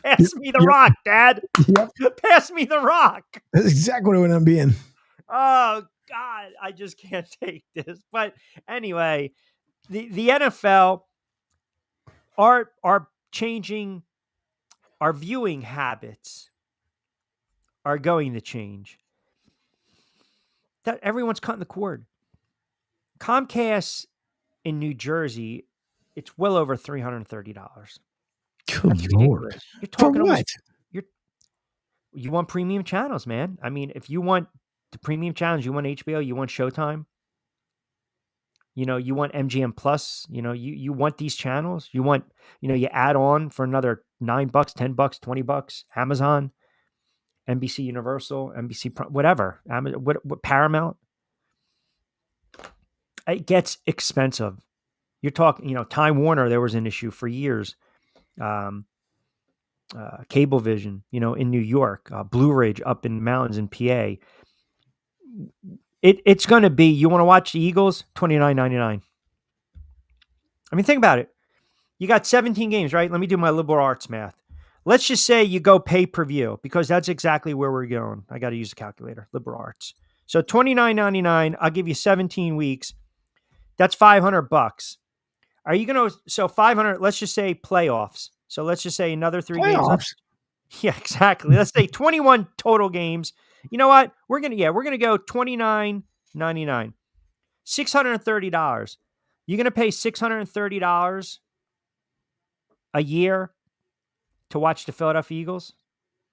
Pass me the rock, Dad. Yep. Pass me the rock. That's exactly what it would end up being. Oh God, I just can't take this. But anyway, the NFL are changing. Our viewing habits are going to change. That everyone's cutting the cord. Comcast in New Jersey, it's well over $330. Good Lord. You're talking for what? You want premium channels, man. I mean, if you want the premium channels, you want HBO, you want Showtime, you want MGM Plus, you want these channels. You want, you add on for another $9, $10, $20, Amazon, NBC Universal, NBC, whatever, what Paramount. It gets expensive. You're talking, Time Warner, there was an issue for years. Cablevision, in New York, Blue Ridge up in the mountains in PA. It's going to be, you want to watch the Eagles, $29.99. I mean, think about it. You got 17 games, right? Let me do my liberal arts math. Let's just say you go pay-per-view because that's exactly where we're going. I got to use a calculator, liberal arts. So $29.99, I'll give you 17 weeks. That's $500. Are you going to, so 500, let's just say playoffs. So let's just say another 3 games. Yeah, exactly. Let's say 21 total games. You know what? We're going to go $29.99. $630. You're going to pay $630 a year to watch the Philadelphia Eagles?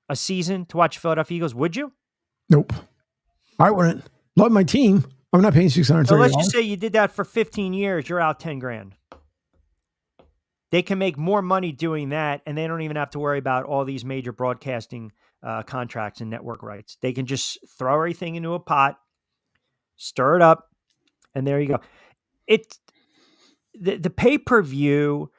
A season to watch Philadelphia Eagles? Would you? Nope. I wouldn't. Love my team. I'm not paying $630. So let's just say you did that for 15 years. You're out $10,000. They can make more money doing that, and they don't even have to worry about all these major broadcasting contracts and network rights. They can just throw everything into a pot, stir it up, and there you go. It's the pay-per-view.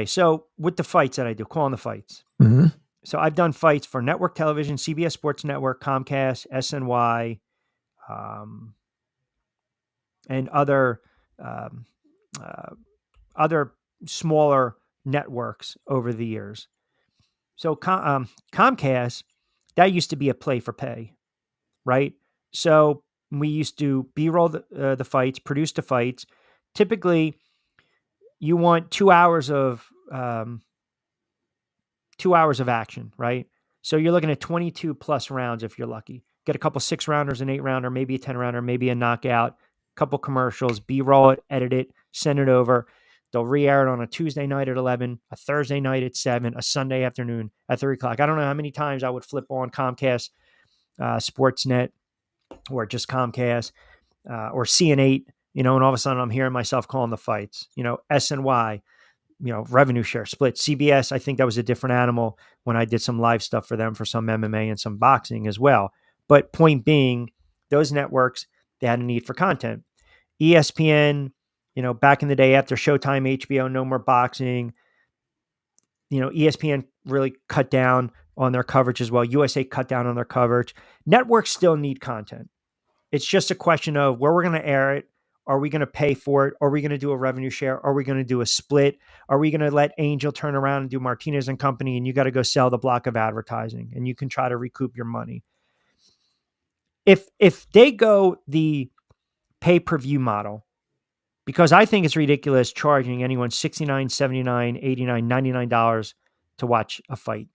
So with the fights that I do, calling the fights. Mm-hmm. So I've done fights for network television, CBS Sports Network, Comcast, SNY, and um, uh, other smaller networks over the years. So Comcast, that used to be a play for pay, right? So we used to B-roll the fights, produce the fights. Typically, you want 2 hours of action, right? So you're looking at 22 plus rounds if you're lucky. Get a couple 6-rounders, an 8-rounder, maybe a 10-rounder, maybe a knockout, couple commercials, B-roll it, edit it, send it over. They'll re-air it on a Tuesday night at 11, a Thursday night at 7, a Sunday afternoon at 3 o'clock. I don't know how many times I would flip on Comcast, Sportsnet, or just Comcast, or CN8, and all of a sudden I'm hearing myself calling the fights, SNY, revenue share split. CBS, I think that was a different animal when I did some live stuff for them for some MMA and some boxing as well. But point being, those networks, they had a need for content. ESPN, back in the day after Showtime, HBO, no more boxing, ESPN really cut down on their coverage as well. USA cut down on their coverage. Networks still need content. It's just a question of where we're going to air it. Are we going to pay for it? Are we going to do a revenue share? Are we going to do a split? Are we going to let Angel turn around and do Martinez and Company, and you got to go sell the block of advertising and you can try to recoup your money? If they go the pay-per-view model, because I think it's ridiculous charging anyone $69, $79, $89, $99 to watch a fight.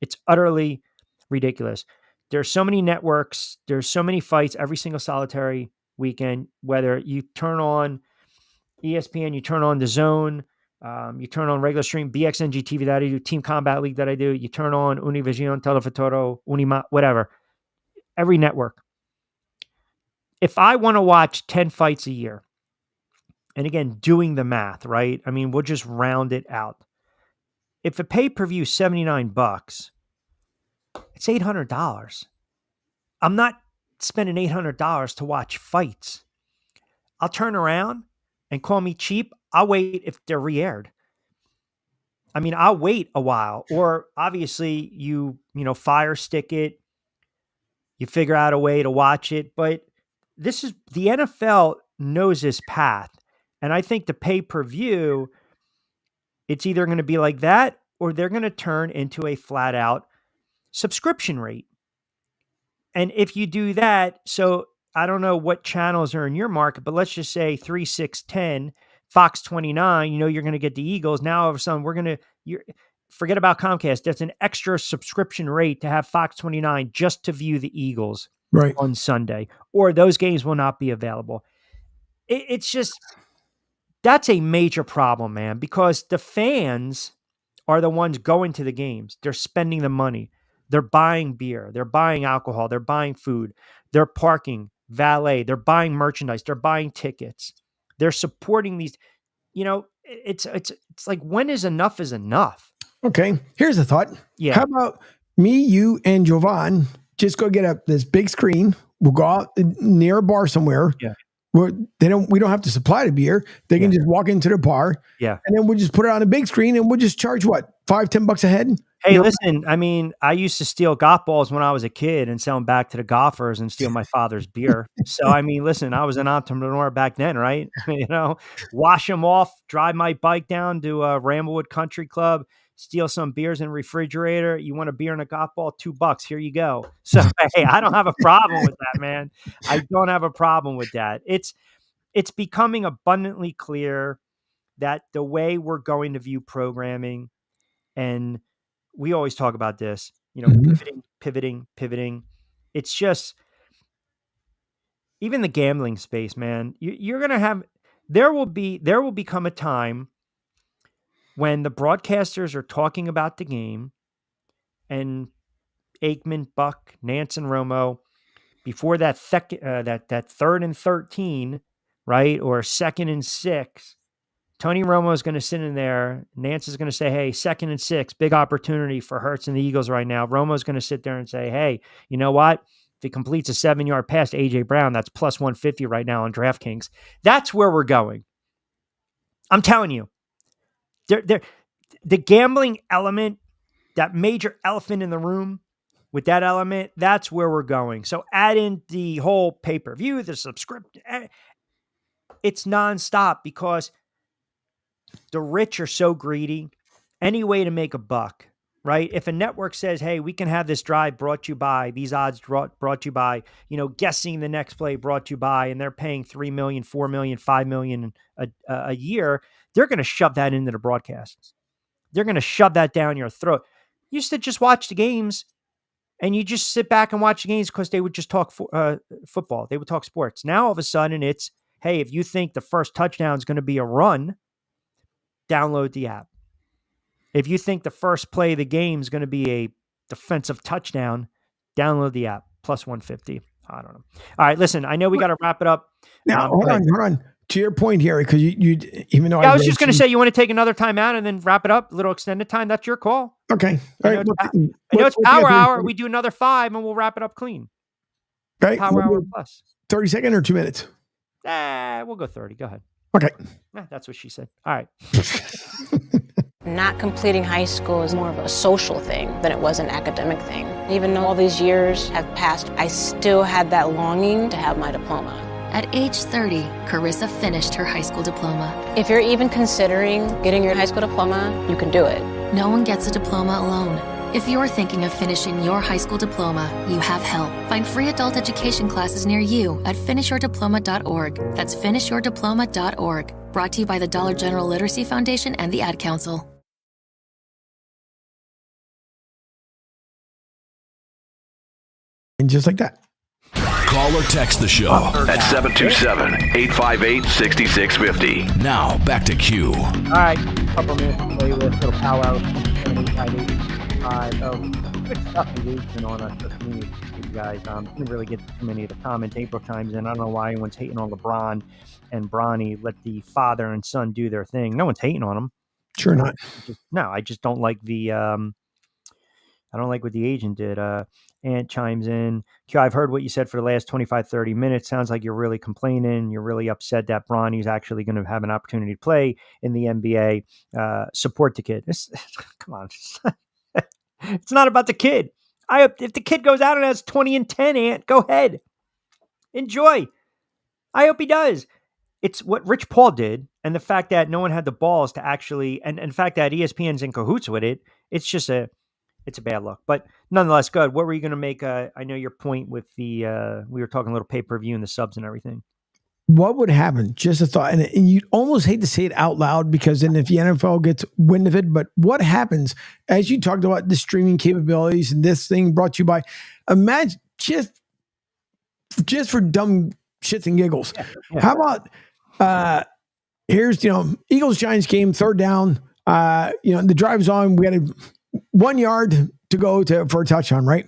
It's utterly ridiculous. There's so many networks. There's so many fights every single solitary weekend, whether you turn on ESPN, you turn on The Zone, you turn on regular stream, BXNG TV that I do, Team Combat League that I do, you turn on Univision, Telefuturo, Unima, whatever, every network. If I want to watch 10 fights a year, and again, doing the math, right? I mean, we'll just round it out. If a pay-per-view is $79, it's $800. I'm not spending $800 to watch fights. I'll turn around and call me cheap. I'll wait if they're re-aired. I mean, I'll wait a while, or obviously you fire stick it, you figure out a way to watch it. But this is the NFL knows this path. And I think the pay-per-view, it's either going to be like that or they're going to turn into a flat out subscription rate. And if you do that, so I don't know what channels are in your market, but let's just say 3, 6, 10, Fox 29, you're going to get the Eagles. Now all of a sudden forget about Comcast. That's an extra subscription rate to have Fox 29 just to view the Eagles on Sunday, or those games will not be available. It's just, that's a major problem, man, because the fans are the ones going to the games. They're spending the money. They're buying beer. They're buying alcohol. They're buying food. They're parking, valet. They're buying merchandise. They're buying tickets. They're supporting these. It's like, when is enough is enough? Okay, here's a thought. Yeah. How about me, you, and Jovan just go get this big screen. We'll go out near a bar somewhere. Yeah. Where we don't have to supply the beer. They can just walk into the bar. Yeah. And then we'll just put it on a big screen and we'll just charge what, $5-10 a head? Hey, listen, I mean, I used to steal golf balls when I was a kid and sell them back to the golfers and steal my father's beer. So, I mean, listen, I was an entrepreneur back then, right? Wash them off, drive my bike down to Ramblewood Country Club, steal some beers in the refrigerator. You want a beer and a golf ball? $2. Here you go. So, hey, I don't have a problem with that, man. I don't have a problem with that. It's becoming abundantly clear that the way we're going to view programming, and we always talk about this, pivoting. It's just, even the gambling space, man, you're going to have, there will become a time when the broadcasters are talking about the game and Aikman, Buck, Nance, and Romo, before that third and 13, right? Or 2nd and 6, Tony Romo is going to sit in there. Nance is going to say, hey, 2nd and 6, big opportunity for Hurts and the Eagles right now. Romo's going to sit there and say, hey, you know what? If he completes a 7-yard pass to A.J. Brown, that's plus 150 right now on DraftKings. That's where we're going. I'm telling you. The gambling element that major elephant in the room with that element, that's where we're going. So add in the whole pay-per-view, the subscription. It's nonstop because the rich are so greedy. Any way to make a buck, right? If a network says, hey, we can have this drive brought to you by, these odds brought to you by, guessing the next play brought to you by, and they're paying $3 million, $4 million, $5 million a year, they're going to shove that into the broadcasts. They're going to shove that down your throat. You used to just watch the games and you just sit back and watch the games because they would just talk football. They would talk sports. Now, all of a sudden, it's, hey, if you think the first touchdown is going to be a run, download the app. If you think the first play of the game is going to be a defensive touchdown, download the app. Plus 150. I don't know. All right, listen, I know we got to wrap it up. Now, hold on. To your point here, because you even though I was just going to say, you want to take another time out and then wrap it up, a little extended time. That's your call. Okay. I know it's Power Hour. We do another 5 and we'll wrap it up clean. Right. Power Hour plus. 30 seconds or 2 minutes? We'll go 30. Go ahead. Okay. That's what she said. All right. Not completing high school is more of a social thing than it was an academic thing. Even though all these years have passed, I still had that longing to have my diploma. At age 30, Carissa finished her high school diploma. If you're even considering getting your high school diploma, you can do it. No one gets a diploma alone. If you're thinking of finishing your high school diploma, you have help. Find free adult education classes near you at finishyourdiploma.org. That's finishyourdiploma.org. Brought to you by the Dollar General Literacy Foundation and the Ad Council. And just like that. Call or text the show at 727-858-6650. Now, back to Q. All right, couple minutes to play with, little powwow. Good stuff engagement on our social media, you guys. Didn't really get too many of the comments. April chimes in. I don't know why anyone's hating on LeBron and Bronny. Let the father and son do their thing. No one's hating on them. Sure not. I just don't like the. I don't like what the agent did. Ant chimes in. Q, I've heard what you said for the last 25, 30 minutes. Sounds like you're really complaining. You're really upset that Bronny's actually going to have an opportunity to play in the NBA. Support the kid. Come on. It's not about the kid. If the kid goes out and has 20 and 10, Ant, go ahead. Enjoy. I hope he does. It's what Rich Paul did, and the fact that no one had the balls to actually, and the fact that ESPN's in cahoots with it, it's just it's a bad look. But nonetheless, good. What were you going to make? I know your point with the, we were talking a little pay-per-view and the subs and everything. What would happen? Just a thought. And you'd almost hate to say it out loud because then if the NFL gets wind of it, but what happens as you talked about the streaming capabilities and this thing brought to you by, imagine just for dumb shits and giggles. Yeah. How about, here's, Eagles Giants game, third down, the drive's on. We had 1 yard to go for a touchdown, right?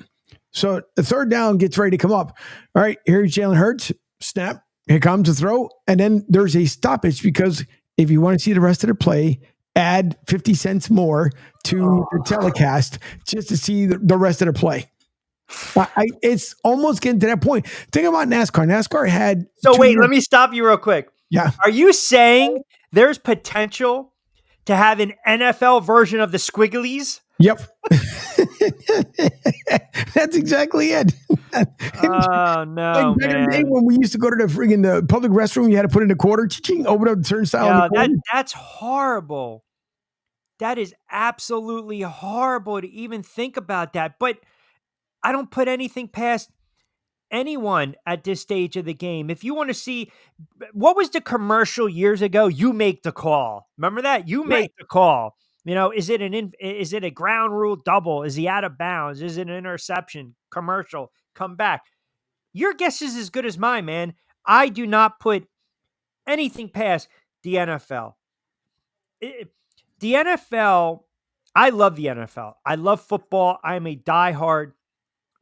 So the third down gets ready to come up. All right, here's Jalen Hurts, snap. Here comes the throw, and then there's a stoppage because if you want to see the rest of the play, add 50 cents more to the telecast just to see the rest of the play. It's almost getting to that point. Think about NASCAR. NASCAR had... So wait, let me stop you real quick. Yeah. Are you saying there's potential to have an NFL version of the Squigglies? Yep. That's exactly it. Oh, no, like back in the day when we used to go to the public restroom, you had to put in a quarter, open up the turnstile. Yeah, that's horrible. That is absolutely horrible to even think about that. But I don't put anything past anyone at this stage of the game. If you want to see, what was the commercial years ago? You make the call. Remember that? You make the call. Is it a ground rule double? Is he out of bounds? Is it an interception? Commercial, come back. Your guess is as good as mine, man. I do not put anything past the NFL. The NFL, I love the NFL. I love football. I'm a diehard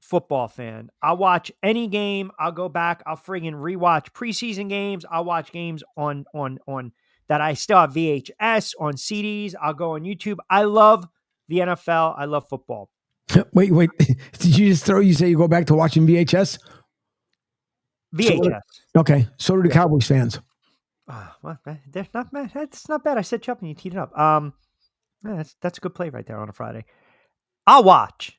football fan. I'll watch any game. I'll go back. I'll friggin' rewatch preseason games. I'll watch games on that I still have VHS on CDs. I'll go on YouTube. I love the NFL. I love football. Wait. Did you just you say you go back to watching VHS? VHS. Okay. So do the Cowboys fans. Well, they're not bad. That's not bad. I set you up and you teed it up. That's a good play right there on a Friday. I'll watch.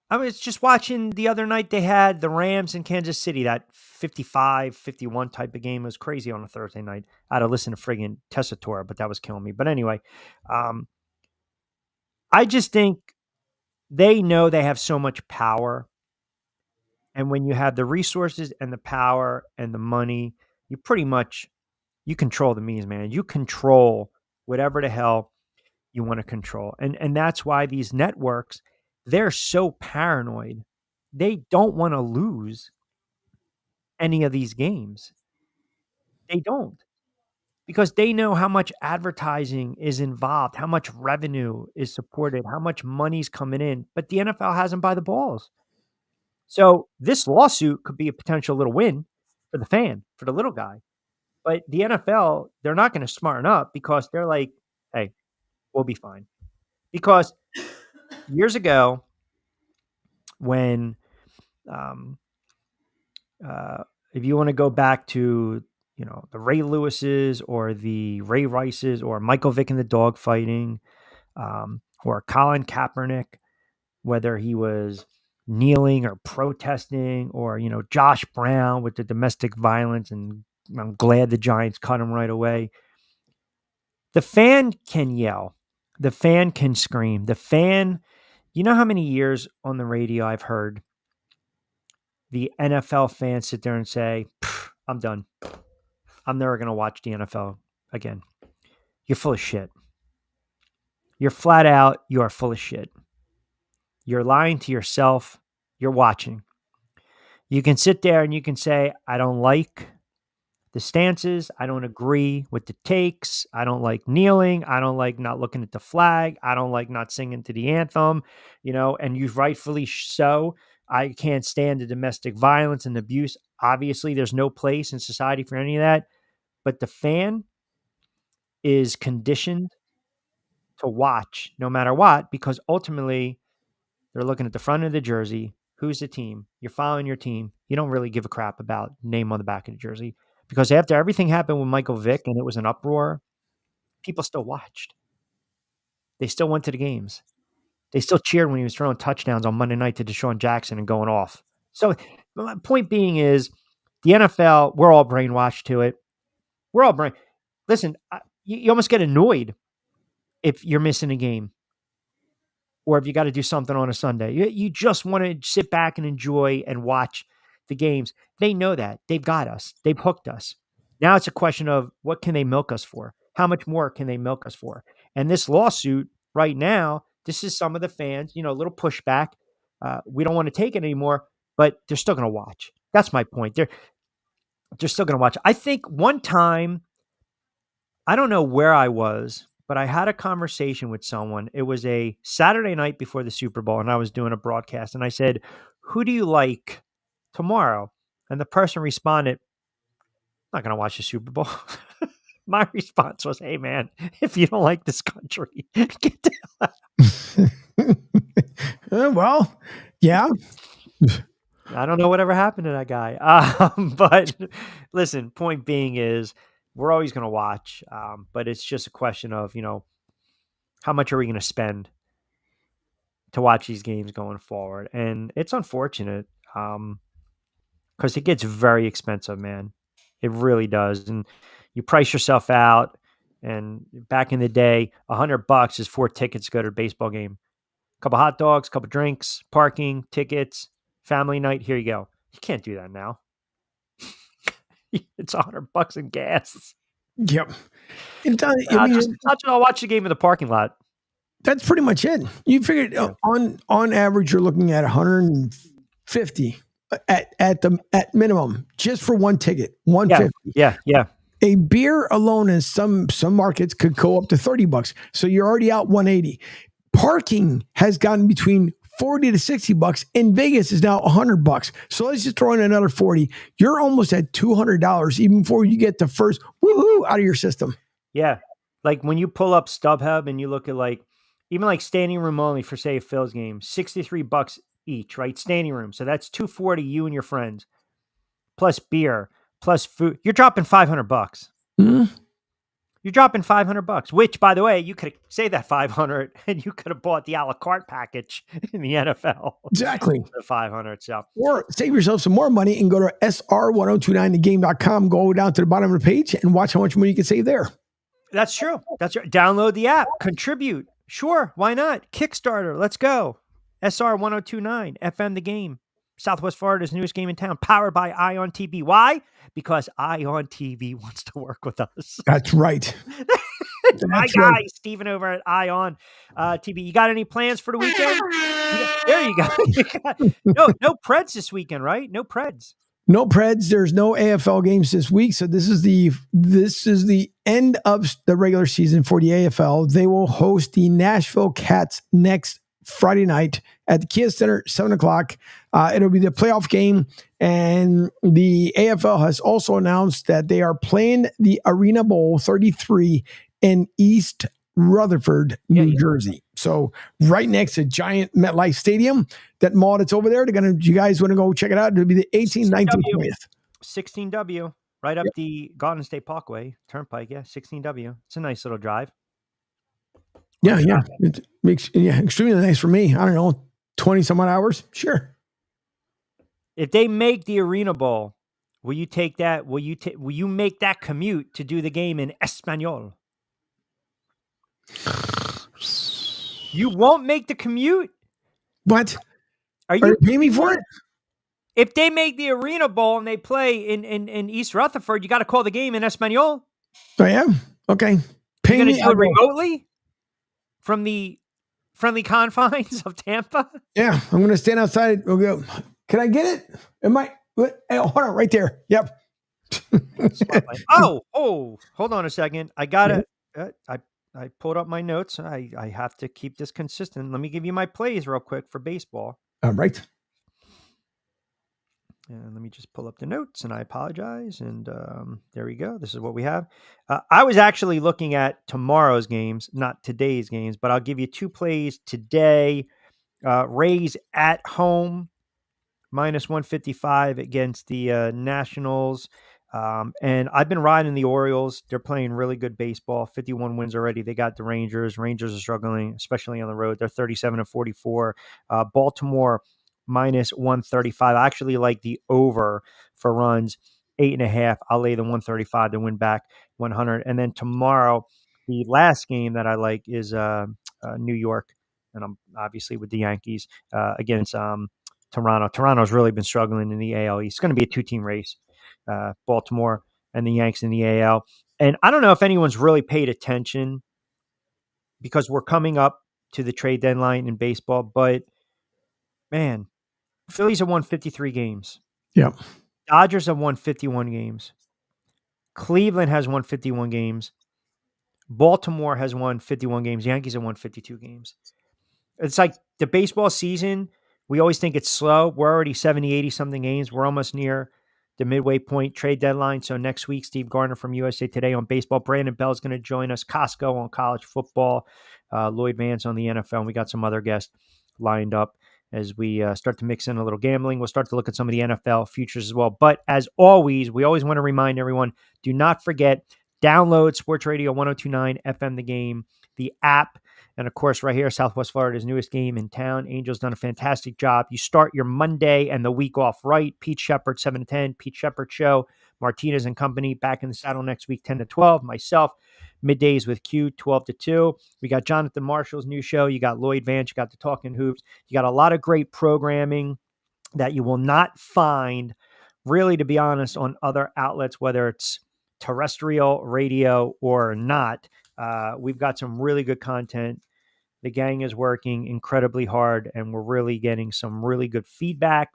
I was just watching the other night. They had the Rams in Kansas City, that 55-51 type of game. It was crazy on a Thursday night. I had to listen to friggin' Tessatora, but that was killing me. But anyway, I just think they know they have so much power. And when you have the resources and the power and the money, you pretty much, you control the means, man. You control whatever the hell you want to control. And that's why these networks, they're so paranoid. They don't want to lose any of these games. They don't. Because they know how much advertising is involved, how much revenue is supported, how much money's coming in, but the NFL has them by the balls. So this lawsuit could be a potential little win for the fan, for the little guy. But the NFL, they're not going to smarten up because they're like, hey, we'll be fine. Because years ago, when if you want to go back to, the Ray Lewises or the Ray Rices or Michael Vick in the dog fighting, or Colin Kaepernick, whether he was kneeling or protesting, or, Josh Brown with the domestic violence, and I'm glad the Giants cut him right away. The fan can yell. The fan can scream. The fan, you know how many years on the radio I've heard the NFL fans sit there and say, I'm done. I'm never going to watch the NFL again. You're full of shit. You're flat out, you are full of shit. You're lying to yourself. You're watching. You can sit there and you can say, I don't like the stances. I don't agree with the takes. I don't like kneeling. I don't like not looking at the flag. I don't like not singing to the anthem, and you rightfully so. I can't stand the domestic violence and abuse. Obviously, there's no place in society for any of that. But the fan is conditioned to watch no matter what, because ultimately they're looking at the front of the jersey. Who's the team? You're following your team. You don't really give a crap about name on the back of the jersey, because after everything happened with Michael Vick and it was an uproar, people still watched. They still went to the games. They still cheered when he was throwing touchdowns on Monday night to Deshaun Jackson and going off. So my point being is the NFL, we're all brainwashed to it. We're all Listen, you almost get annoyed if you're missing a game, or if you got to do something on a Sunday. You just want to sit back and enjoy and watch the games. They know that. They've got us. They've hooked us. Now it's a question of, what can they milk us for? How much more can they milk us for? And this lawsuit right now, this is some of the fans, a little pushback. We don't want to take it anymore, but they're still going to watch. That's my point. They're still going to watch. I think one time, I don't know where I was, but I had a conversation with someone. It was a Saturday night before the Super Bowl, and I was doing a broadcast, and I said, who do you like tomorrow? And the person responded, I'm not going to watch the Super Bowl. My response was, hey, man, if you don't like this country, get the hell out. Well, yeah. I don't know whatever happened to that guy. But listen, point being is, we're always going to watch, but it's just a question of, how much are we going to spend to watch these games going forward? And it's unfortunate, because it gets very expensive, man. It really does. And you price yourself out. And back in the day, $100 is 4 tickets to go to a baseball game. A couple hot dogs, couple drinks, parking, tickets, family night. Here you go. You can't do that now. It's $100 in gas. Yep. I'll watch the game in the parking lot. That's pretty much it. You figured on average, you're looking at 150 at minimum, just for one ticket. 150. Yeah. A beer alone in some markets could go up to $30. So you're already out 180. Parking has gotten between $40 to $60. In Vegas is now $100. So let's just throw in another 40. You're almost at $200 even before you get the first woohoo out of your system. Yeah. Like when you pull up StubHub and you look at even standing room only for, say, a Phil's game, $63 each, right? Standing room. So that's $240, you and your friends, plus beer, plus food. You're dropping $500. Mm-hmm. You're dropping $500, which, by the way, you could save that 500 and you could have bought the a la carte package in the NFL. Exactly. The 500. So, or save yourself some more money and go to sr1029thegame.com. Go down to the bottom of the page and watch how much money you can save there. That's true. That's right. Download the app. Contribute. Sure. Why not? Kickstarter. Let's go. SR1029 FM the Game. Southwest Florida's newest game in town, powered by Ion TV. Why? Because Ion TV wants to work with us. That's right. My guy, Steven over at Ion TV. You got any plans for the weekend? There you go. No Preds this weekend, right? No Preds. No Preds. There's no AFL games this week. So this is the end of the regular season for the AFL. They will host the Nashville Cats next Friday night at the Kia Center, 7:00. It'll be the playoff game. And the AFL has also announced that they are playing the Arena Bowl 33 in East Rutherford, New Jersey. So right next to giant MetLife Stadium, that mall that's over there, you guys want to go check it out? It'll be the 18th, 19th, 20th. 16W, right up the Garden State Parkway Turnpike. Yeah, 16W. It's a nice little drive. Yeah. It makes extremely nice for me. I don't know, 20 some odd hours. Sure. If they make the Arena Bowl, will you take that? Will you make that commute to do the game in Espanol? You won't make the commute? What? Are you paying me for it? If they make the Arena Bowl and they play in East Rutherford, you got to call the game in Espanol. I am? Okay. You're going to do it remotely from the friendly confines of Tampa? Yeah, I'm going to stand outside. We'll go. Can I get it? Hey, hold on, right there. Yep. Oh, hold on a second. I got it. I pulled up my notes. I have to keep this consistent. Let me give you my plays real quick for baseball. All right. And let me just pull up the notes, and I apologize. And there we go. This is what we have. I was actually looking at tomorrow's games, not today's games, but I'll give you two plays today. Rays at home, -155 against the Nationals. And I've been riding the Orioles. They're playing really good baseball. 51 wins already. They got the Rangers. Rangers are struggling, especially on the road. They're 37-44. Baltimore -135. I actually like the over for runs, 8.5. I'll lay the 135 to win back 100. And then tomorrow, the last game that I like is New York, and I'm obviously with the Yankees against Toronto. Toronto's really been struggling in the AL East. It's going to be a two-team race. Baltimore and the Yanks in the AL. And I don't know if anyone's really paid attention because we're coming up to the trade deadline in baseball, but man, Phillies have won 53 games. Yeah. Dodgers have won 51 games. Cleveland has won 51 games. Baltimore has won 51 games. Yankees have won 52 games. It's like the baseball season, we always think it's slow. We're already 70, 80 something games. We're almost near the midway point trade deadline. So next week, Steve Gardner from USA Today on baseball. Brandon Bell is going to join us. Costco on college football. Lloyd Vance on the NFL. And we got some other guests lined up as we start to mix in a little gambling. We'll start to look at some of the NFL futures as well. But as always, we always want to remind everyone, do not forget, download Sports Radio 1029 FM The Game, the app. And of course, right here, Southwest Florida's newest game in town. Angel's done a fantastic job. You start your Monday and the week off right. Pete Sheppard, 7 to 10. Pete Sheppard Show. Martinez and Company back in the saddle next week, 10 to 12. Myself, middays with Q, 12 to 2. We got Jonathan Marshall's new show. You got Lloyd Vance. You got the Talking Hoops. You got a lot of great programming that you will not find, really, to be honest, on other outlets, whether it's terrestrial radio or not. We've got some really good content. The gang is working incredibly hard, and we're really getting some really good feedback,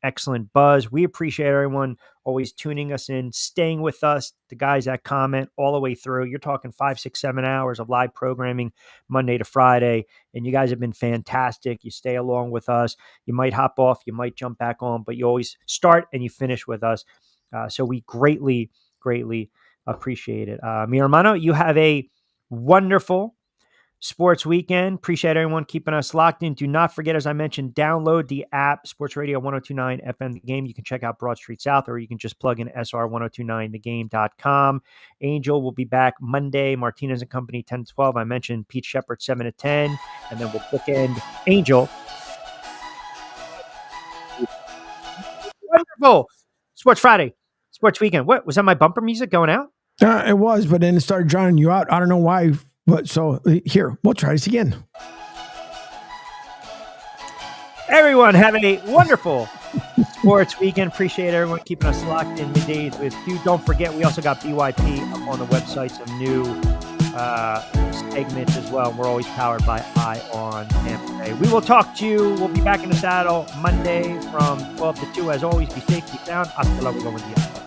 excellent buzz. We appreciate everyone always tuning us in, staying with us, the guys that comment all the way through. You're talking 5, 6, 7 hours of live programming Monday to Friday, and you guys have been fantastic. You stay along with us. You might hop off, you might jump back on, but you always start and you finish with us. So we greatly, greatly appreciate it. Mi hermano, you have a wonderful Sports Weekend. Appreciate everyone keeping us locked in. Do not forget, as I mentioned, download the app, Sports Radio 1029 FM The Game. You can check out Broad Street South, or you can just plug in SR1029thegame.com. Angel will be back Monday. Martinez and Company 10 to 12. I mentioned Pete Sheppard 7 to 10. And then we'll bookend Angel. Wonderful. Sports Friday. Sports Weekend. What? Was that my bumper music going out? It was, but then it started drowning you out. I don't know why. But so here, we'll try this again. Everyone have a wonderful Sports Weekend. Appreciate everyone keeping us locked in middays with you. Don't forget, we also got BYP up on the website, some new segments as well. We're always powered by Eye on Tampa Bay. We will talk to you. We'll be back in the saddle Monday from 12 to 2. As always, be safe, be sound. Hasta luego, buen día.